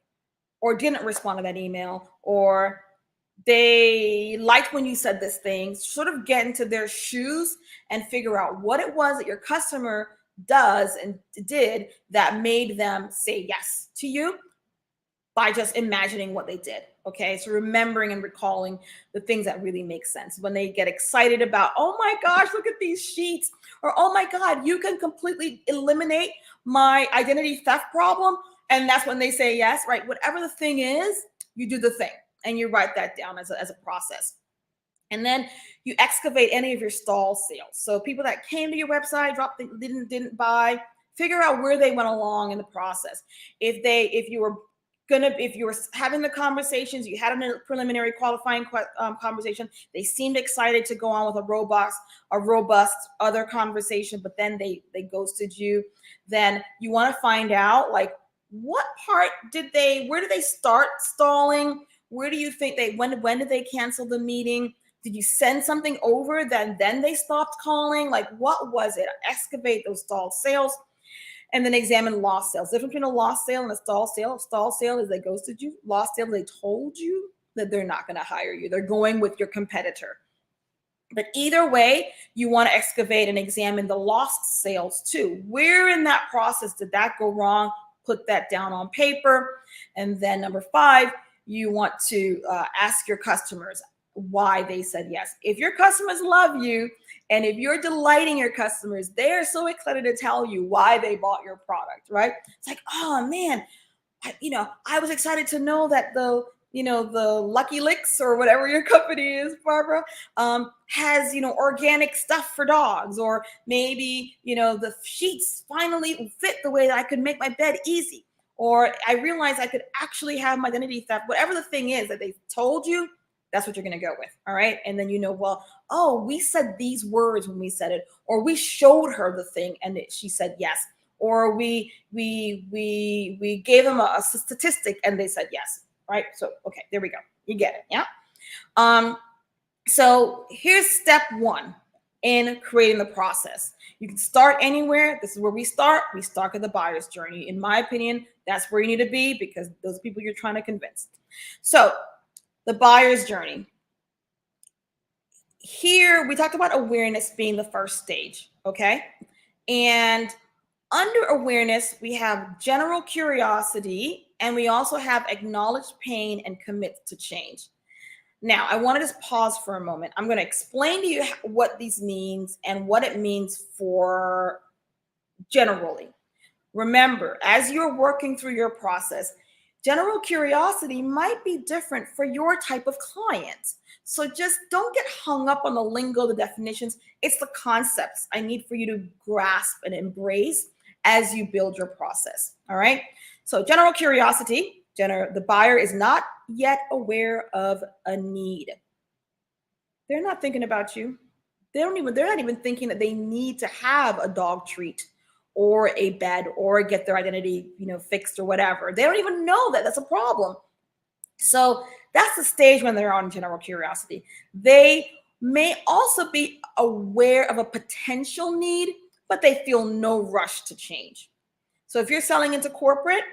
or didn't respond to that email, or they liked when you said this thing, sort of get into their shoes and figure out what it was that your customer does and did that made them say yes to you by just imagining what they did. Okay. So remembering and recalling the things that really make sense when they get excited about, oh my gosh, look at these sheets, or oh my God, you can completely eliminate my identity theft problem. And that's when they say yes, right? Whatever the thing is, you do the thing and you write that down as a process. And then you excavate any of your stall sales. So people that came to your website, dropped, didn't buy, figure out where they went along in the process. If you were having the conversations, you had a preliminary qualifying conversation, they seemed excited to go on with a robust other conversation, but then they ghosted you. Then you want to find out, like, what part where did they start stalling? Where do you think when did they cancel the meeting? Did you send something over then they stopped calling? Like, what was it? Excavate those stalled sales, and then examine lost sales. The difference between a lost sale and a stall sale. A stall sale is they ghosted you. Lost sale, they told you that they're not going to hire you. They're going with your competitor. But either way, you want to excavate and examine the lost sales too. Where in that process did that go wrong? Put that down on paper. And then number 5, you want to ask your customers why they said yes. If your customers love you and if you're delighting your customers, they are so excited to tell you why they bought your product, right? It's like, oh man, I was excited to know that the Lucky Licks or whatever your company is, Barbara, has, organic stuff for dogs, or maybe, the sheets finally fit the way that I could make my bed easy, or I realized I could actually have my identity theft, whatever the thing is that they told you, that's what you're going to go with. All right. And then, well, oh, we said these words when we said it, or we showed her the thing and she said yes, or we gave them a statistic and they said yes, right? So, okay, there we go. You get it, yeah? So here's step 1 in creating the process. You can start anywhere. This is where we start. We start at the buyer's journey. In my opinion, that's where you need to be because those people you're trying to convince. So the buyer's journey. Here, we talked about awareness being the first stage, okay? And under awareness, we have general curiosity, and we also have acknowledged pain and commit to change. Now, I want to just pause for a moment. I'm going to explain to you what these means and what it means for generally. Remember, as you're working through your process, general curiosity might be different for your type of client. So just don't get hung up on the lingo, the definitions. It's the concepts I need for you to grasp and embrace as you build your process. All right. So general curiosity, the buyer is not yet aware of a need. They're not thinking about you. They're not even thinking that they need to have a dog treat or a bed or get their identity, fixed or whatever. They don't even know that that's a problem. So that's the stage when they're on general curiosity. They may also be aware of a potential need, but they feel no rush to change. So if you're selling into corporate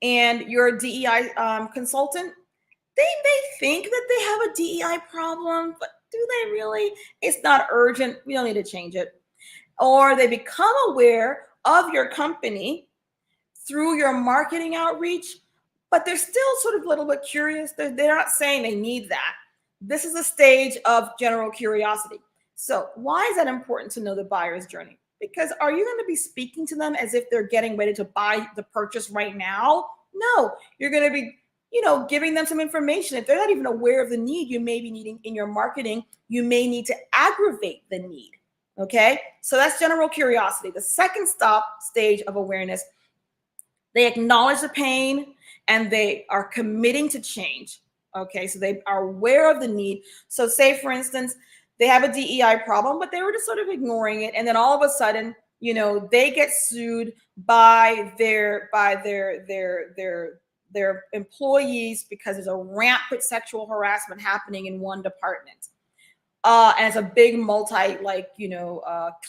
and you're a DEI consultant, they may think that they have a DEI problem, but do they really? It's not urgent. We don't need to change it. Or they become aware of your company through your marketing outreach, but they're still sort of a little bit curious. They're not saying they need that. This is a stage of general curiosity. So why is that important to know the buyer's journey? Because are you going to be speaking to them as if they're getting ready to buy the purchase right now? No, you're going to be, giving them some information. If they're not even aware of the need you may be needing in your marketing, you may need to aggravate the need. Okay, so that's general curiosity. The second stage of awareness, they acknowledge the pain and they are committing to change. Okay, so they are aware of the need. So say, for instance, they have a DEI problem, but they were just sort of ignoring it. And then all of a sudden, they get sued by their employees because there's a rampant sexual harassment happening in one department. And it's a big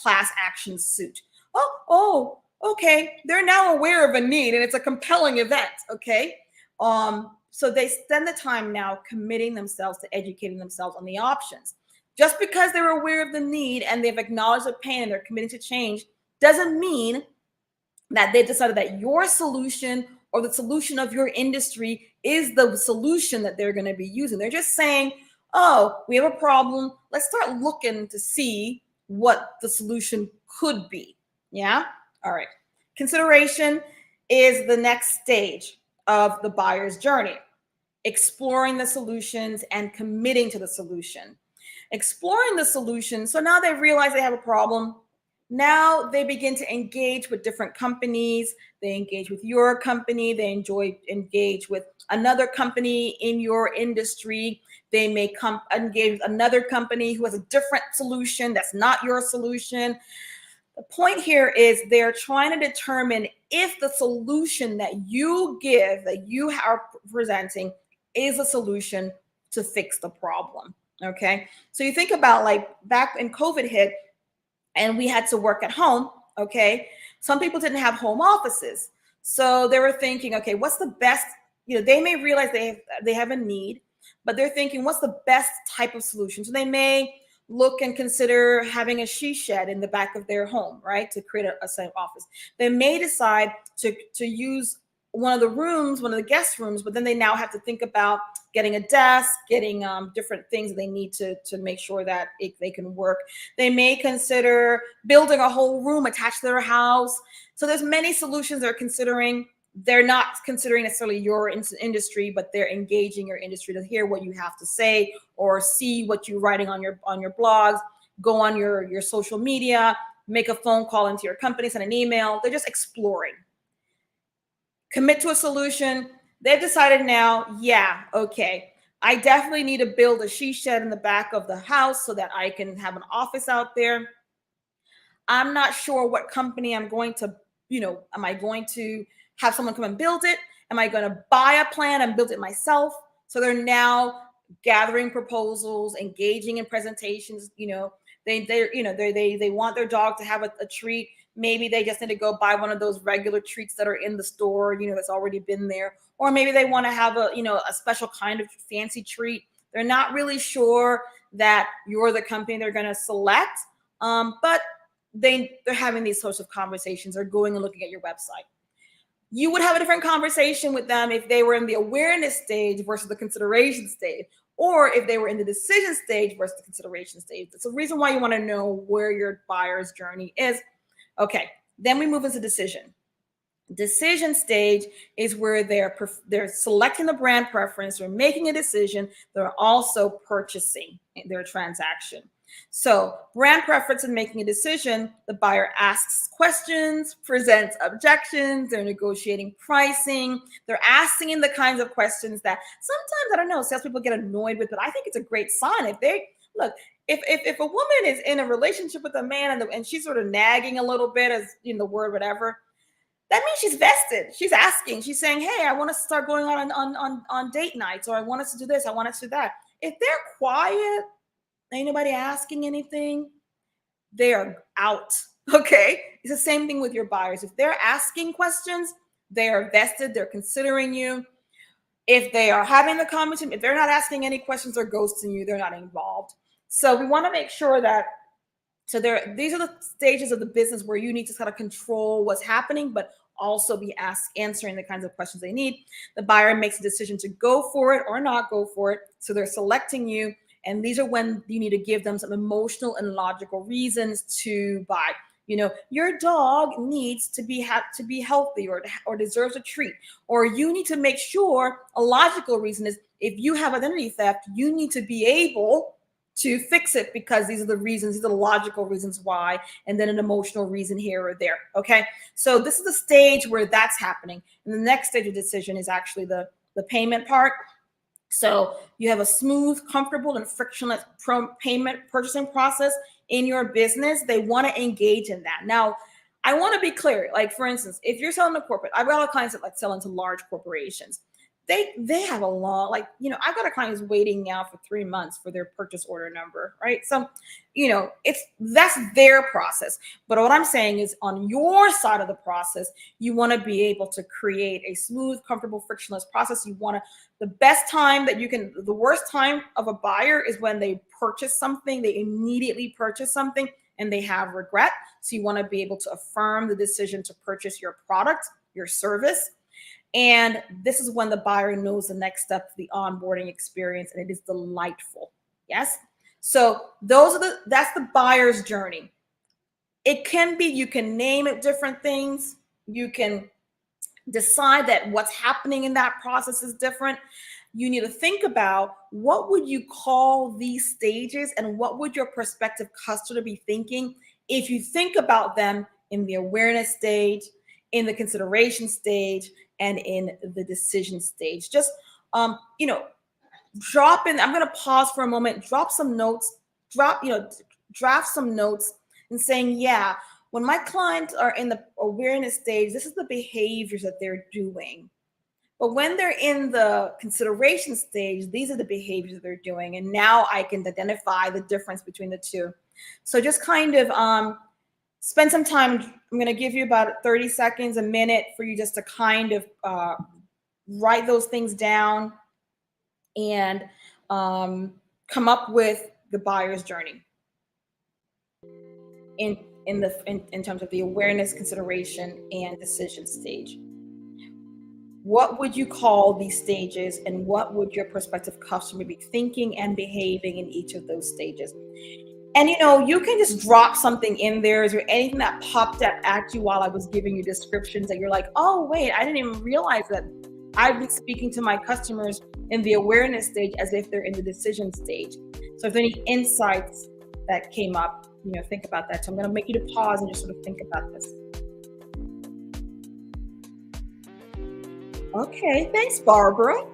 class action suit. Oh, Okay, they're now aware of a need and it's a compelling event. Okay. So they spend the time now committing themselves to educating themselves on the options. Just because they're aware of the need and they've acknowledged the pain and they're committed to change doesn't mean that they decided that your solution or the solution of your industry is the solution that they're going to be using. They're just saying, oh, we have a problem. Let's start looking to see what the solution could be. Yeah. All right. Consideration is the next stage of the buyer's journey, exploring the solutions and committing to the solution. Exploring the solution. So now they've realized they have a problem. Now they begin to engage with different companies. They engage with your company. They engage with another company in your industry. They may engage with another company who has a different solution that's not your solution. The point here is they're trying to determine if the solution that you give, that you are presenting, is a solution to fix the problem. Okay. So you think about like back when COVID hit and we had to work at home. Okay. Some people didn't have home offices. So they were thinking, okay, what's the best, they may realize they have a need, but they're thinking, what's the best type of solution? So they may look and consider having a she shed in the back of their home, right? To create a safe office. They may decide to use one of the guest rooms, but then they now have to think about getting a desk, getting different things they need to make sure that they can work. They may consider building a whole room attached to their house. So there's many solutions they're considering. They're not considering necessarily your industry, but they're engaging your industry to hear what you have to say or see what you're writing on your blogs, go on your social media, make a phone call into your company, send an email. They're just exploring. Commit to a solution. They've decided now, yeah, okay, I definitely need to build a she shed in the back of the house so that I can have an office out there. I'm not sure what company I'm going to, am I going to have someone come and build it? Am I going to buy a plan and build it myself? So they're now gathering proposals, engaging in presentations. They want their dog to have a treat. Maybe they just need to go buy one of those regular treats that are in the store, that's already been there. Or maybe they want to have a special kind of fancy treat. They're not really sure that you're the company they're going to select, but they're having these sorts of conversations. They're going and looking at your website. You would have a different conversation with them if they were in the awareness stage versus the consideration stage, or if they were in the decision stage versus the consideration stage. That's the reason why you want to know where your buyer's journey is. Okay, then we move into decision. Decision stage is where they're selecting the brand preference, they're making a decision, they're also purchasing their transaction. So brand preference and making a decision, the buyer asks questions, presents objections, they're negotiating pricing, they're asking the kinds of questions that sometimes, I don't know, salespeople get annoyed with, but I think it's a great sign. If a woman is in a relationship with a man and she's sort of nagging a little bit, as in the word, whatever, that means she's vested. She's asking. She's saying, hey, I want us to start going on date nights, or I want us to do this, I want us to do that. If they're quiet, ain't nobody asking anything, they are out. Okay. It's the same thing with your buyers. If they're asking questions, they are vested, they're considering you. If they are having the conversation, if they're not asking any questions or ghosting you, they're not involved. So we want to make sure that these are the stages of the business where you need to kind of control what's happening, but also be answering the kinds of questions they need. The buyer makes a decision to go for it or not go for it. So they're selecting you. And these are when you need to give them some emotional and logical reasons to buy. Your dog needs to be healthy or deserves a treat. Or you need to make sure, a logical reason is, if you have identity theft, you need to be able to fix it because these are the reasons, these are the logical reasons why, and then an emotional reason here or there. Okay. So this is the stage where that's happening. And the next stage of decision is actually the payment part. So you have a smooth, comfortable, and frictionless payment purchasing process in your business. They want to engage in that. Now, I want to be clear. Like, for instance, if you're selling to corporate, I've got a lot of clients that like selling to large corporations. they have a long, like, I've got a client who's waiting now for 3 months for their purchase order number, right? So, that's their process. But what I'm saying is, on your side of the process, you want to be able to create a smooth, comfortable, frictionless process. You want to, the best time that you can, the worst time of a buyer is when they purchase something, they immediately purchase something and they have regret. So you want to be able to affirm the decision to purchase your product, your service. And this is when the buyer knows the next step of the onboarding experience, and it is delightful. Yes. So that's the buyer's journey. It can be, you can name it different things. You can decide that what's happening in that process is different. You need to think about, what would you call these stages, and what would your prospective customer be thinking if you think about them in the awareness stage, in the consideration stage, and in the decision stage. Just drop in. I'm going to pause for a moment, drop some notes, draft some notes and saying, yeah, when my clients are in the awareness stage, this is the behaviors that they're doing. But when they're in the consideration stage, these are the behaviors that they're doing. And now I can identify the difference between the two. So just kind of spend some time. I'm going to give you about 30 seconds, a minute, for you just to kind of write those things down and come up with the buyer's journey in terms of the awareness, consideration, and decision stage. What would you call these stages, and what would your prospective customer be thinking and behaving in each of those stages? And you can just drop something in there. Is there anything that popped up at you while I was giving you descriptions that you're like, oh wait, I didn't even realize that I've been speaking to my customers in the awareness stage as if they're in the decision stage? So if there are any insights that came up, think about that. So I'm going to make you to pause and just sort of think about this. Okay, thanks, Barbara.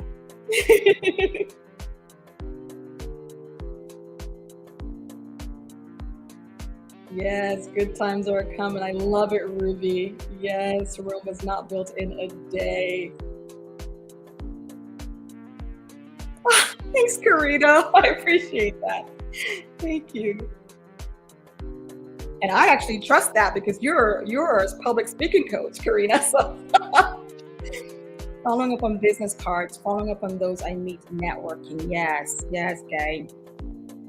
Yes, good times are coming. I love it, Ruby. Yes, Rome was not built in a day. Thanks, Karina. I appreciate that. Thank you. And I actually trust that, because you're a public speaking coach, Karina. So following up on business cards, following up on those I meet, networking. Yes, gang.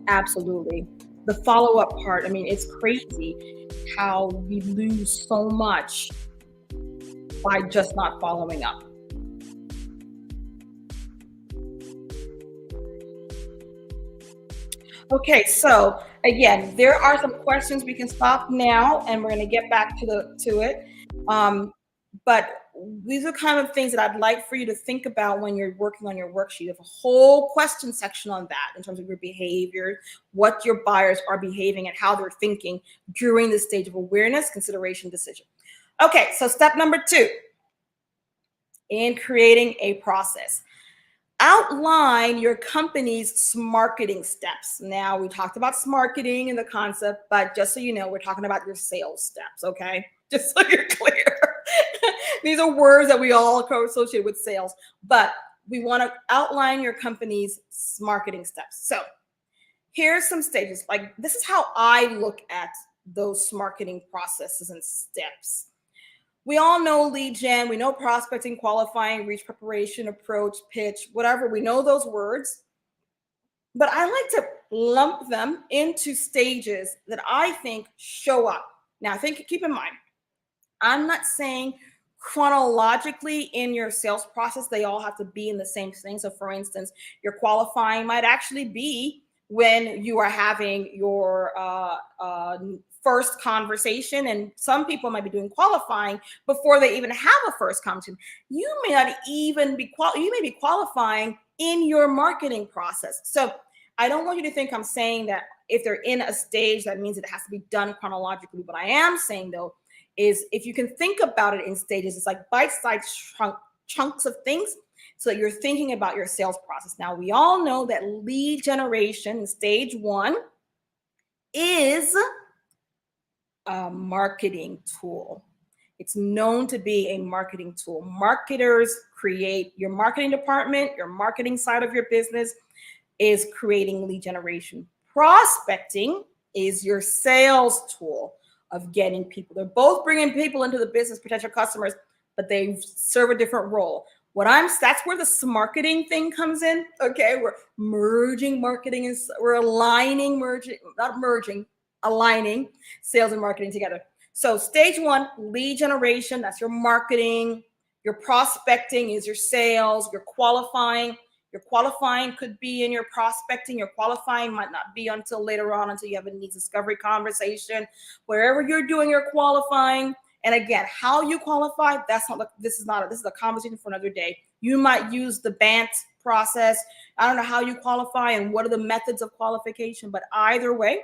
Absolutely. The follow-up part, I mean, it's crazy how we lose so much by just not following up. Okay, so again, there are some questions. We can stop now and we're going to get back to it. But these are kind of things that I'd like for you to think about when you're working on your worksheet. You have a whole question section on that in terms of your behavior, what your buyers are behaving and how they're thinking during the stage of awareness, consideration, decision. Okay, so step number 2 in creating a process. Outline your company's marketing steps. Now, we talked about marketing and the concept, but just so you know, we're talking about your sales steps, okay? Just so you're clear. These are words that we all associate with sales, but we want to outline your company's marketing steps. So here's some stages. Like, this is how I look at those marketing processes and steps. We all know lead gen, we know prospecting, qualifying, reach preparation, approach, pitch, whatever. We know those words, but I like to lump them into stages that I think show up. Now, keep in mind, I'm not saying chronologically in your sales process they all have to be in the same thing. So for instance, your qualifying might actually be when you are having your first conversation, and some people might be doing qualifying before they even have a first conversation. You may not even be you may be qualifying in your marketing process. So I don't want you to think I'm saying that if they're in a stage that means it has to be done chronologically. What I am saying though is, if you can think about it in stages, it's like bite-sized chunks of things, so that you're thinking about your sales process. Now, we all know that lead generation, stage 1, is a marketing tool. It's known to be a marketing tool. Marketers create your marketing department, your marketing side of your business is creating lead generation. Prospecting is your sales tool of getting people. They're both bringing people into the business, potential customers, but they serve a different role. That's where the marketing thing comes in. Okay, we're merging marketing and we're aligning sales and marketing together. So stage one, lead generation, that's your marketing. Your prospecting is your sales. Your qualifying could be in your prospecting. Your qualifying might not be until later on, until you have a needs discovery conversation. Wherever you're doing your qualifying, and again, how you qualify, this is a conversation for another day. You might use the BANT process. I don't know how you qualify and what are the methods of qualification, but either way,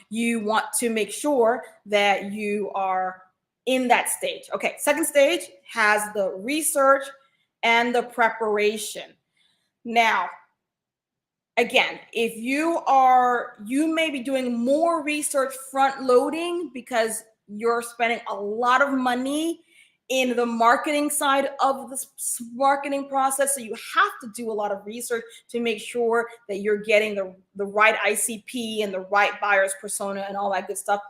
you want to make sure that you are in that stage. Okay, second stage has the research and the preparation. Now, again, if you may be doing more research front loading because you're spending a lot of money in the marketing side of the marketing process. So you have to do a lot of research to make sure that you're getting the right ICP and the right buyer's persona and all that good stuff.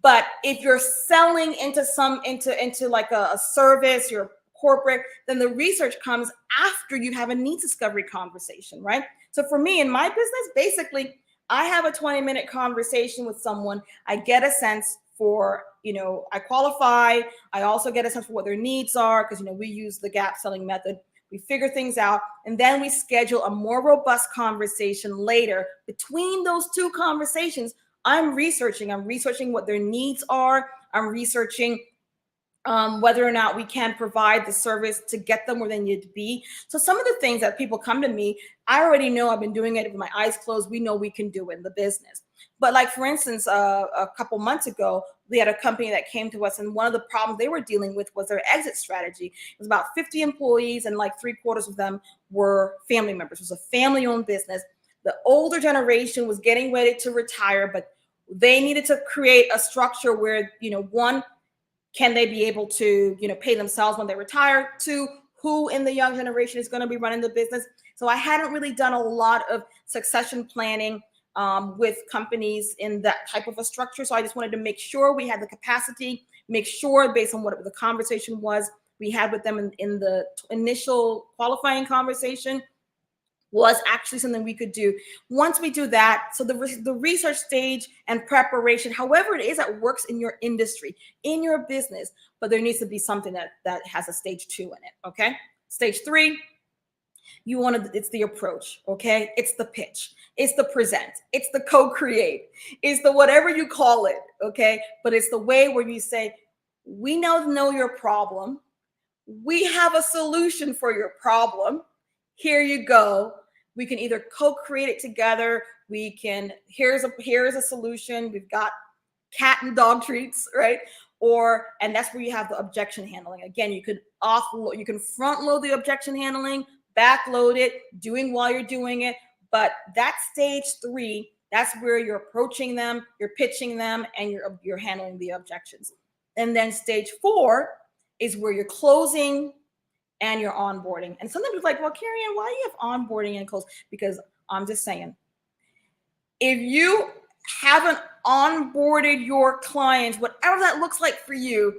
But if you're selling into like a service, you're corporate, then the research comes after you have a needs discovery conversation, right? So for me in my business, basically, I have a 20-minute conversation with someone. I get a sense for, I qualify. I also get a sense for what their needs are because, we use the gap selling method. We figure things out, and then we schedule a more robust conversation later. Between those two conversations, I'm researching what their needs are. I'm researching whether or not we can provide the service to get them where they need to be. So some of the things that people come to me, I already know. I've been doing it with my eyes closed. We know we can do it in the business. But like, for instance, a couple months ago, we had a company that came to us, and one of the problems they were dealing with was their exit strategy. It was about 50 employees, and like 3/4 of them were family members. It was a family-owned business. The older generation was getting ready to retire, but they needed to create a structure where, one, can they be able to, pay themselves when they retire? Two, who in the young generation is going to be running the business? So I hadn't really done a lot of succession planning with companies in that type of a structure. So I just wanted to make sure we had the capacity, make sure based on what the conversation was we had with them in the initial qualifying conversation was actually something we could do. Once we do that, so the research stage and preparation, however it is that works in your industry, in your business, but there needs to be something that has a stage 2 in it, okay? Stage 3, it's the approach, okay? It's the pitch, it's the present, it's the co-create, it's the whatever you call it, okay? But it's the way where you say, we know your problem. We have a solution for your problem. Here you go. We can either co-create it together. Here's a solution. We've got cat and dog treats, right? And that's where you have the objection handling. Again, you can front load the objection handling, back load it, doing while you're doing it. But that stage 3, that's where you're approaching them, you're pitching them, and you're handling the objections. And then stage 4 is where you're closing and you're onboarding. And sometimes it's like, well, Kerry-Ann, why do you have onboarding and close? Because I'm just saying, if you haven't onboarded your clients, whatever that looks like for you,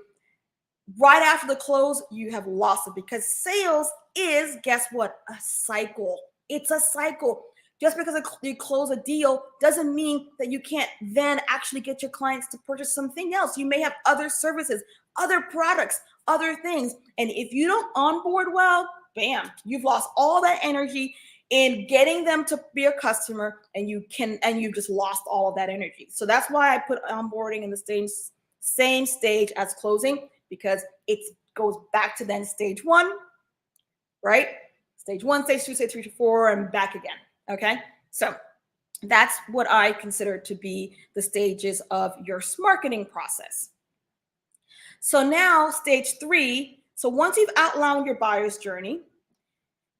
right after the close, you have lost it, because sales is, guess what? A cycle. It's a cycle. Just because you close a deal doesn't mean that you can't then actually get your clients to purchase something else. You may have other services, other products, other things. And if you don't onboard well, bam, you've lost all that energy in getting them to be a customer, and you've just lost all of that energy. So that's why I put onboarding in the same stage as closing, because it goes back to then stage 1, right? Stage 1, stage 2, stage 3, 4, and back again. Okay, so that's what I consider to be the stages of your marketing process. So now stage 3, so once you've outlined your buyer's journey,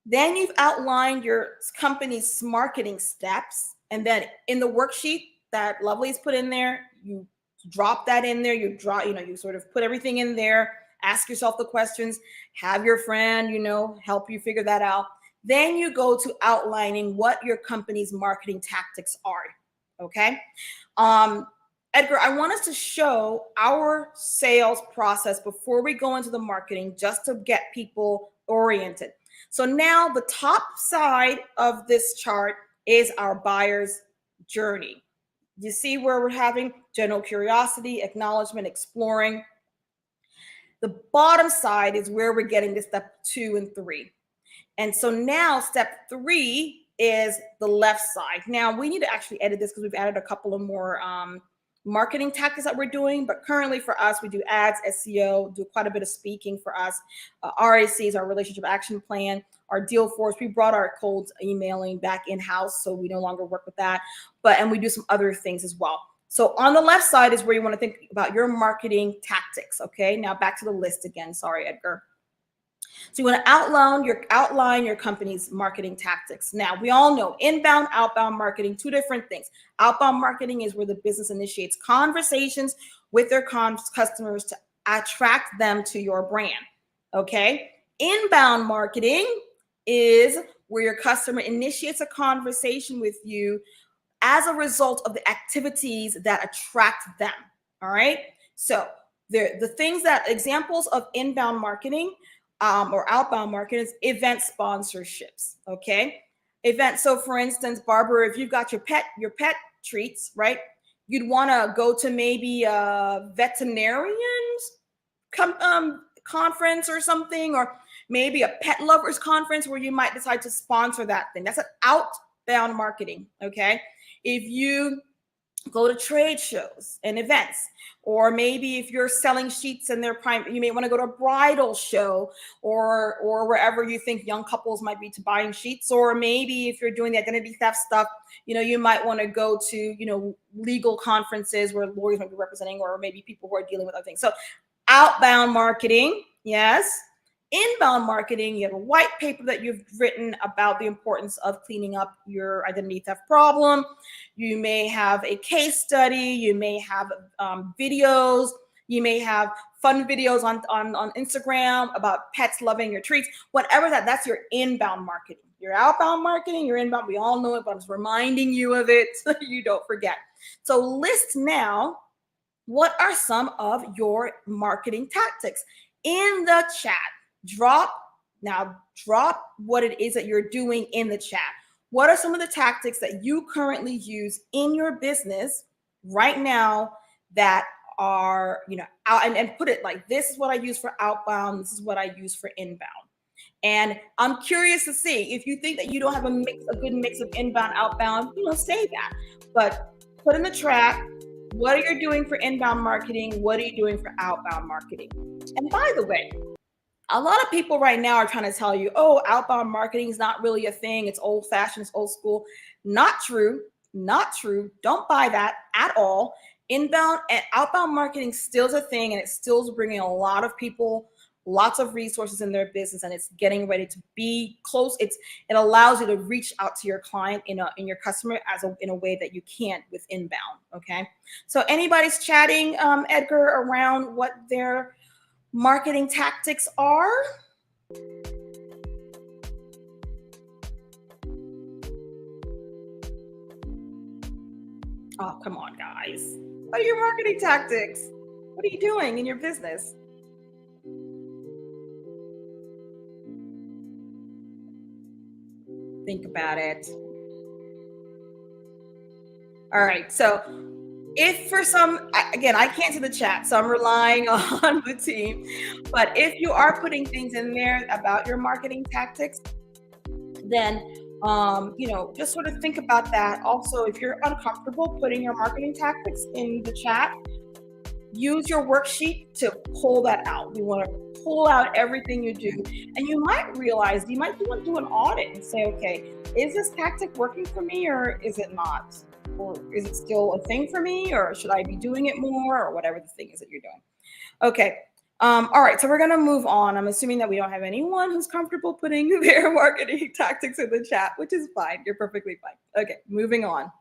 then you've outlined your company's marketing steps, and then in the worksheet that Lovely's put in there, you drop that in there. You sort of put everything in there, ask yourself the questions, have your friend, help you figure that out. Then you go to outlining what your company's marketing tactics are. Okay. Edgar, I want us to show our sales process before we go into the marketing, just to get people oriented. So now the top side of this chart is our buyer's journey. You see where we're having general curiosity, acknowledgement, exploring. The bottom side is where we're getting to step 2 and 3. And so now step 3 is the left side. Now we need to actually edit this because we've added a couple of more marketing tactics that we're doing. But currently for us, we do ads, SEO, do quite a bit of speaking for us. RAC is our relationship action plan. Our deal force, we brought our cold emailing back in-house, so we no longer work with that. And we do some other things as well. So on the left side is where you want to think about your marketing tactics. Okay, now back to the list again. Sorry, Edgar. So you want to outline your company's marketing tactics. Now, we all know inbound, outbound marketing, two different things. Outbound marketing is where the business initiates conversations with their customers to attract them to your brand. Okay. Inbound marketing is where your customer initiates a conversation with you as a result of the activities that attract them. All right. So the things that examples of inbound marketing or outbound marketing is event sponsorships. Okay. Events. So for instance, Barbara, if you've got your pet treats, right? You'd want to go to maybe a veterinarian's conference or something, or maybe a pet lovers conference where you might decide to sponsor that thing. That's an outbound marketing. Okay. If you go to trade shows and events, or maybe if you're selling sheets and they're prime, you may want to go to a bridal show or wherever you think young couples might be to buying sheets. Or maybe if you're doing the identity theft stuff, you might want to go to, legal conferences where lawyers might be representing, or maybe people who are dealing with other things. So outbound marketing, yes. Inbound marketing, you have a white paper that you've written about the importance of cleaning up your identity theft problem. You may have a case study. You may have videos. You may have fun videos on Instagram about pets loving your treats. Whatever that's your inbound marketing. Your outbound marketing, your inbound, we all know it, but I'm just reminding you of it so you don't forget. So list now, what are some of your marketing tactics in the chat? Drop what it is that you're doing in the chat. What are some of the tactics that you currently use in your business right now that are, out, and put it like, this is what I use for outbound. This is what I use for inbound. And I'm curious to see if you think that you don't have a good mix of inbound, outbound, say that. But put in the chat, what are you doing for inbound marketing? What are you doing for outbound marketing? And by the way, a lot of people right now are trying to tell you, oh, outbound marketing is not really a thing. It's old fashioned, it's old school. Not true. Not true. Don't buy that at all. Inbound and outbound marketing still is a thing, and it still is bringing a lot of people, lots of resources in their business, and it's getting ready to be close. It allows you to reach out to your client in your customer in a way that you can't with inbound. Okay. So anybody's chatting, Edgar, around what their marketing tactics are? Oh, come on, guys. What are your marketing tactics? What are you doing in your business? Think about it. All right. So if for some, again, I can't see the chat, so I'm relying on the team. But if you are putting things in there about your marketing tactics, then just sort of think about that. Also, if you're uncomfortable putting your marketing tactics in the chat, use your worksheet to pull that out. You want to pull out everything you do, and you might want to do an audit and say, okay, is this tactic working for me, or is it not? Or is it still a thing for me, or should I be doing it more, or whatever the thing is that you're doing? Okay. All right. So we're going to move on. I'm assuming that we don't have anyone who's comfortable putting their marketing tactics in the chat, which is fine. You're perfectly fine. Okay. Moving on.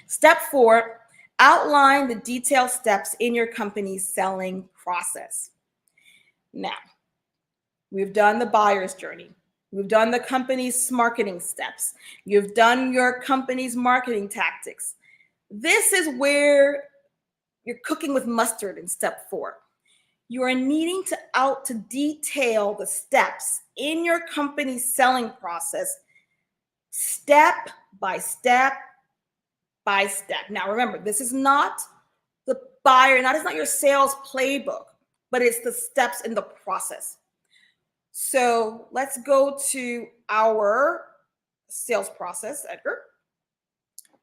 Step 4, Outline the detailed steps in your company's selling process. Now, we've done the buyer's journey. We've done the company's marketing steps. You've done your company's marketing tactics. This is where you're cooking with mustard in step 4. You are needing to detail the steps in your company's selling process, step by step by step. Now, remember, this is not the buyer, it's not your sales playbook, but it's the steps in the process. So let's go to our sales process, Edgar.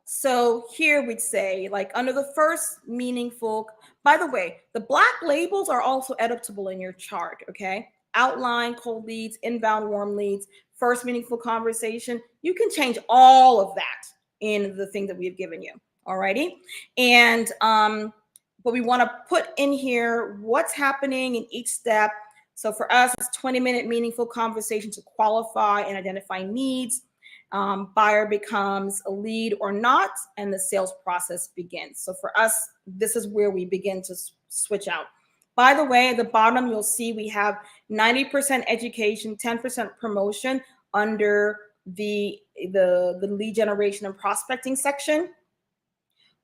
So here we'd say, like, under the first meaningful, by the way, the black labels are also editable in your chart, okay? Outline, cold leads, inbound warm leads, first meaningful conversation. You can change all of that in the thing that we've given you, all righty? And but we want to put in here what's happening in each step. So for us, it's 20-minute meaningful conversation to qualify and identify needs. Buyer becomes a lead or not, and the sales process begins. So for us, this is where we begin to switch out. By the way, at the bottom, you'll see we have 90% education, 10% promotion under the lead generation and prospecting section.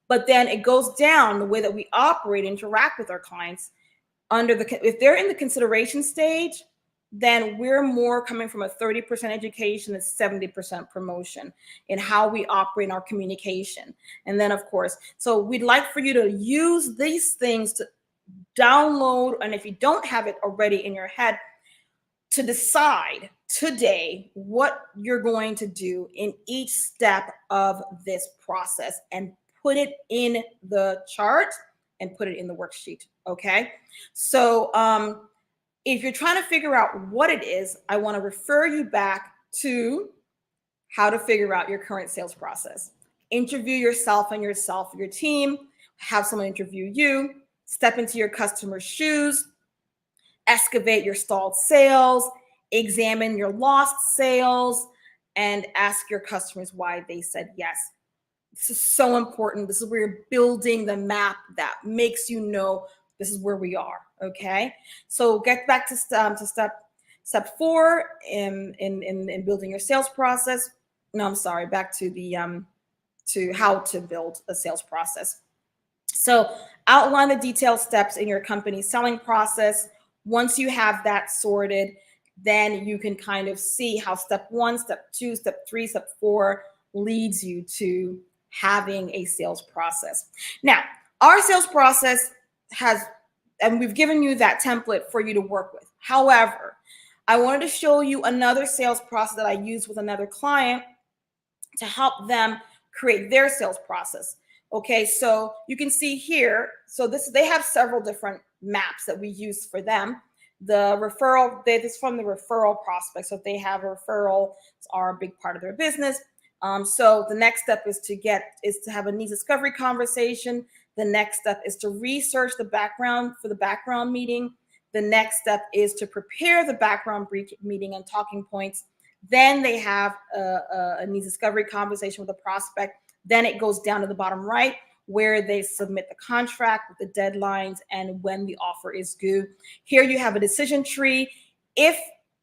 But then it goes down the way that we operate, interact with our clients. If they're in the consideration stage, then we're more coming from a 30% education and 70% promotion in how we operate in our communication. And then, of course, so we'd like for you to use these things to download, and if you don't have it already in your head, to decide today what you're going to do in each step of this process and put it in the chart and put it in the worksheet, okay? So if you're trying to figure out what it is, I want to refer you back to how to figure out your current sales process. Interview yourself and your team, have someone interview you, step into your customer's shoes, excavate your stalled sales, examine your lost sales, and ask your customers why they said yes. This is so important. This is where you're building the map that makes you know this is where we are, okay? So get back to step 4 in building your sales process. No, I'm sorry, back to the to how to build a sales process. So outline the detailed steps in your company's selling process. Once you have that sorted, then you can kind of see how step 1, step 2, step 3, step 4 leads you to having a sales process. Now, our sales process has, and we've given you that template for you to work with. However, I wanted to show you another sales process that I used with another client to help them create their sales process. Okay, so you can see here, so they have several different maps that we use for them. The referral, this is from the referral prospect. So if they have a referral, it's a big part of their business. So the next step is to have a needs discovery conversation. The next step is to research the background for the background meeting. The next step is to prepare the background meeting and talking points. Then they have a needs discovery conversation with the prospect. Then it goes down to the bottom right where they submit the contract with the deadlines and when the offer is due. Here you have a decision tree. If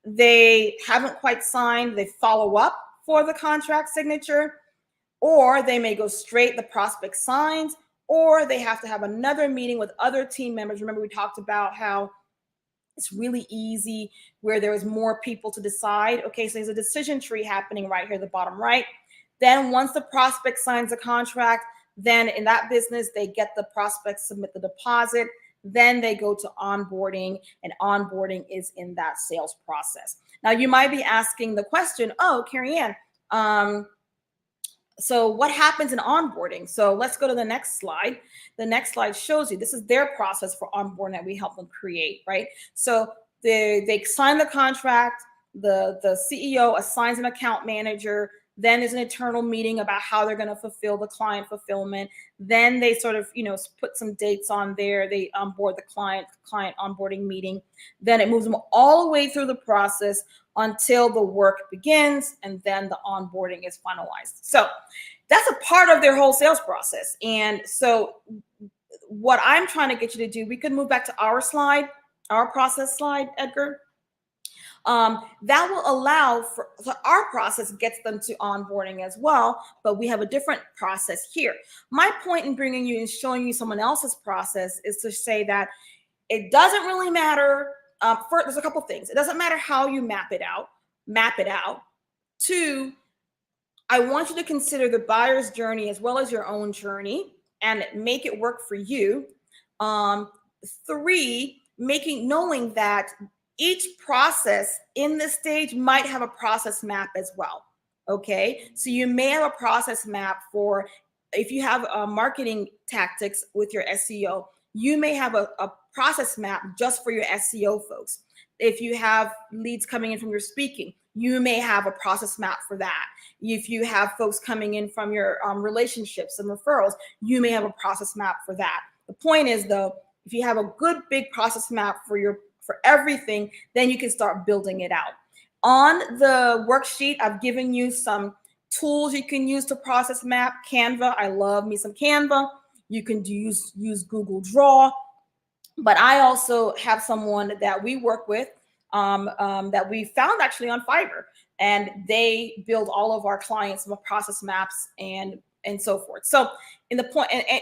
they haven't quite signed, they follow up for the contract signature, or they may go straight, the prospect signs, or they have to have another meeting with other team members. Remember, we talked about how it's really easy where there is more people to decide. Okay, so there's a decision tree happening right here at the bottom right. Then once the prospect signs the contract, then in that business, they get the prospect submit the deposit. Then they go to onboarding, and onboarding is in that sales process. Now, you might be asking the question, oh, Kerry-Ann, so what happens in onboarding? So let's go to the next slide. The next slide shows you, this is their process for onboarding that we help them create, right? So they sign the contract, the CEO assigns an account manager, Then there's an internal meeting about how they're going to fulfill the client fulfillment. Then they sort of, put some dates on there. They onboard the client onboarding meeting. Then it moves them all the way through the process until the work begins, and then the onboarding is finalized. So that's a part of their whole sales process. And so what I'm trying to get you to do, we could move back to our process slide, Edgar. That will allow for our process gets them to onboarding as well, but we have a different process here. My point in bringing you and showing you someone else's process is to say that it doesn't really matter. There's a couple things. It doesn't matter how you map it out. Two, I want you to consider the buyer's journey as well as your own journey and make it work for you. Three, knowing that each process in this stage might have a process map as well. Okay, so you may have a process map for if you have marketing tactics with your SEO, you may have a process map just for your SEO folks. If you have leads coming in from your speaking, you may have a process map for that. If you have folks coming in from your relationships and referrals, you may have a process map for that. The point is, though, if you have a good big process map for everything, then you can start building it out. On the worksheet, I've given you some tools you can use to process map. Canva, I love me some Canva. You can use Google Draw. But I also have someone that we work with that we found actually on Fiverr, and they build all of our clients with process maps and so forth. So in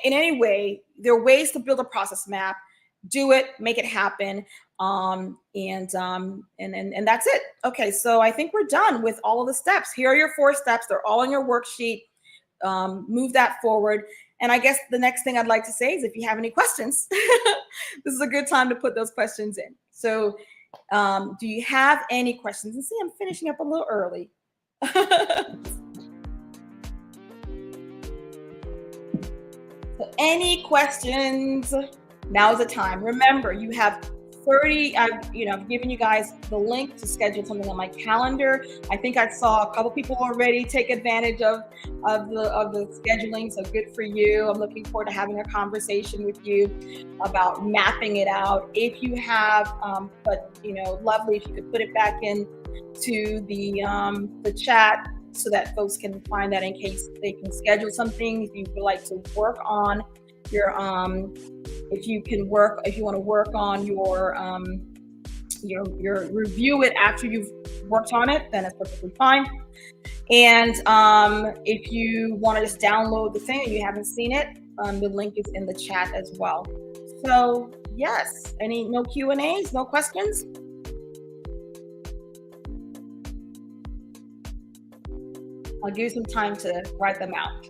any way, there are ways to build a process map. Do it, make it happen, and that's it. Okay, so I think we're done with all of the steps. Here are your 4 steps. They're all in your worksheet. Move that forward. And I guess the next thing I'd like to say is if you have any questions, this is a good time to put those questions in. So do you have any questions? And see, I'm finishing up a little early. So any questions? Now is the time. Remember, you have 30. I've given you guys the link to schedule something on my calendar. I think I saw a couple people already take advantage of the scheduling. So good for you. I'm looking forward to having a conversation with you about mapping it out. If you have, lovely if you could put it back in to the chat so that folks can find that in case they can schedule something. If you would like to work on your if you want to work on your review it after you've worked on it, then it's perfectly fine. And if you want to just download the thing and you haven't seen it, the link is in the chat as well. So yes, no Q&As, no questions? I'll give you some time to write them out.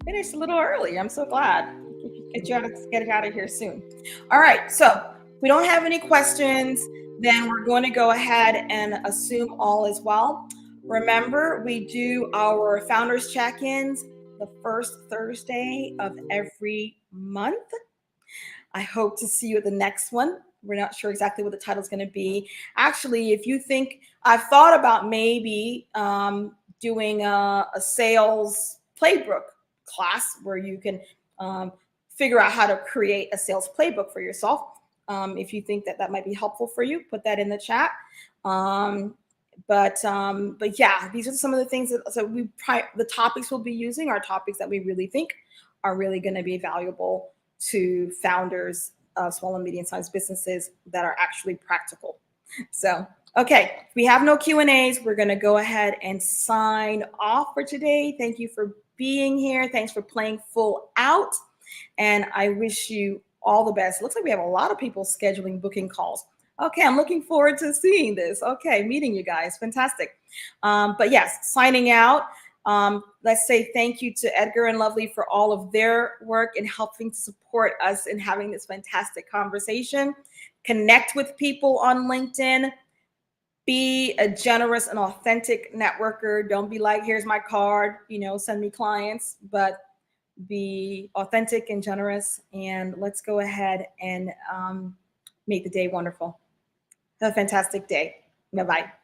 Finished a little early. I'm so glad. Get it out of here soon. All right, so we don't have any questions. Then we're going to go ahead and assume all is well. Remember, we do our founders check-ins the first Thursday of every month. I hope to see you at the next one. We're not sure exactly what the title is going to be. Actually, if you think, I've thought about maybe doing a sales playbook class where you can figure out how to create a sales playbook for yourself. If you think that might be helpful for you, put that in the chat. But yeah, these are some of the things the topics we'll be using are topics that we really think are really going to be valuable to founders of small and medium-sized businesses that are actually practical. So, okay, we have no Q&As. We're going to go ahead and sign off for today. Thank you for being here. Thanks for playing full out. And I wish you all the best. It looks like we have a lot of people scheduling booking calls. Okay, I'm looking forward to seeing this. Okay, meeting you guys. Fantastic. But yes, signing out. Let's say thank you to Edgar and Lovely for all of their work in helping to support us in having this fantastic conversation. Connect with people on LinkedIn. Be a generous and authentic networker. Don't be like, here's my card, send me clients, but be authentic and generous. And let's go ahead and make the day wonderful. Have a fantastic day. Bye-bye.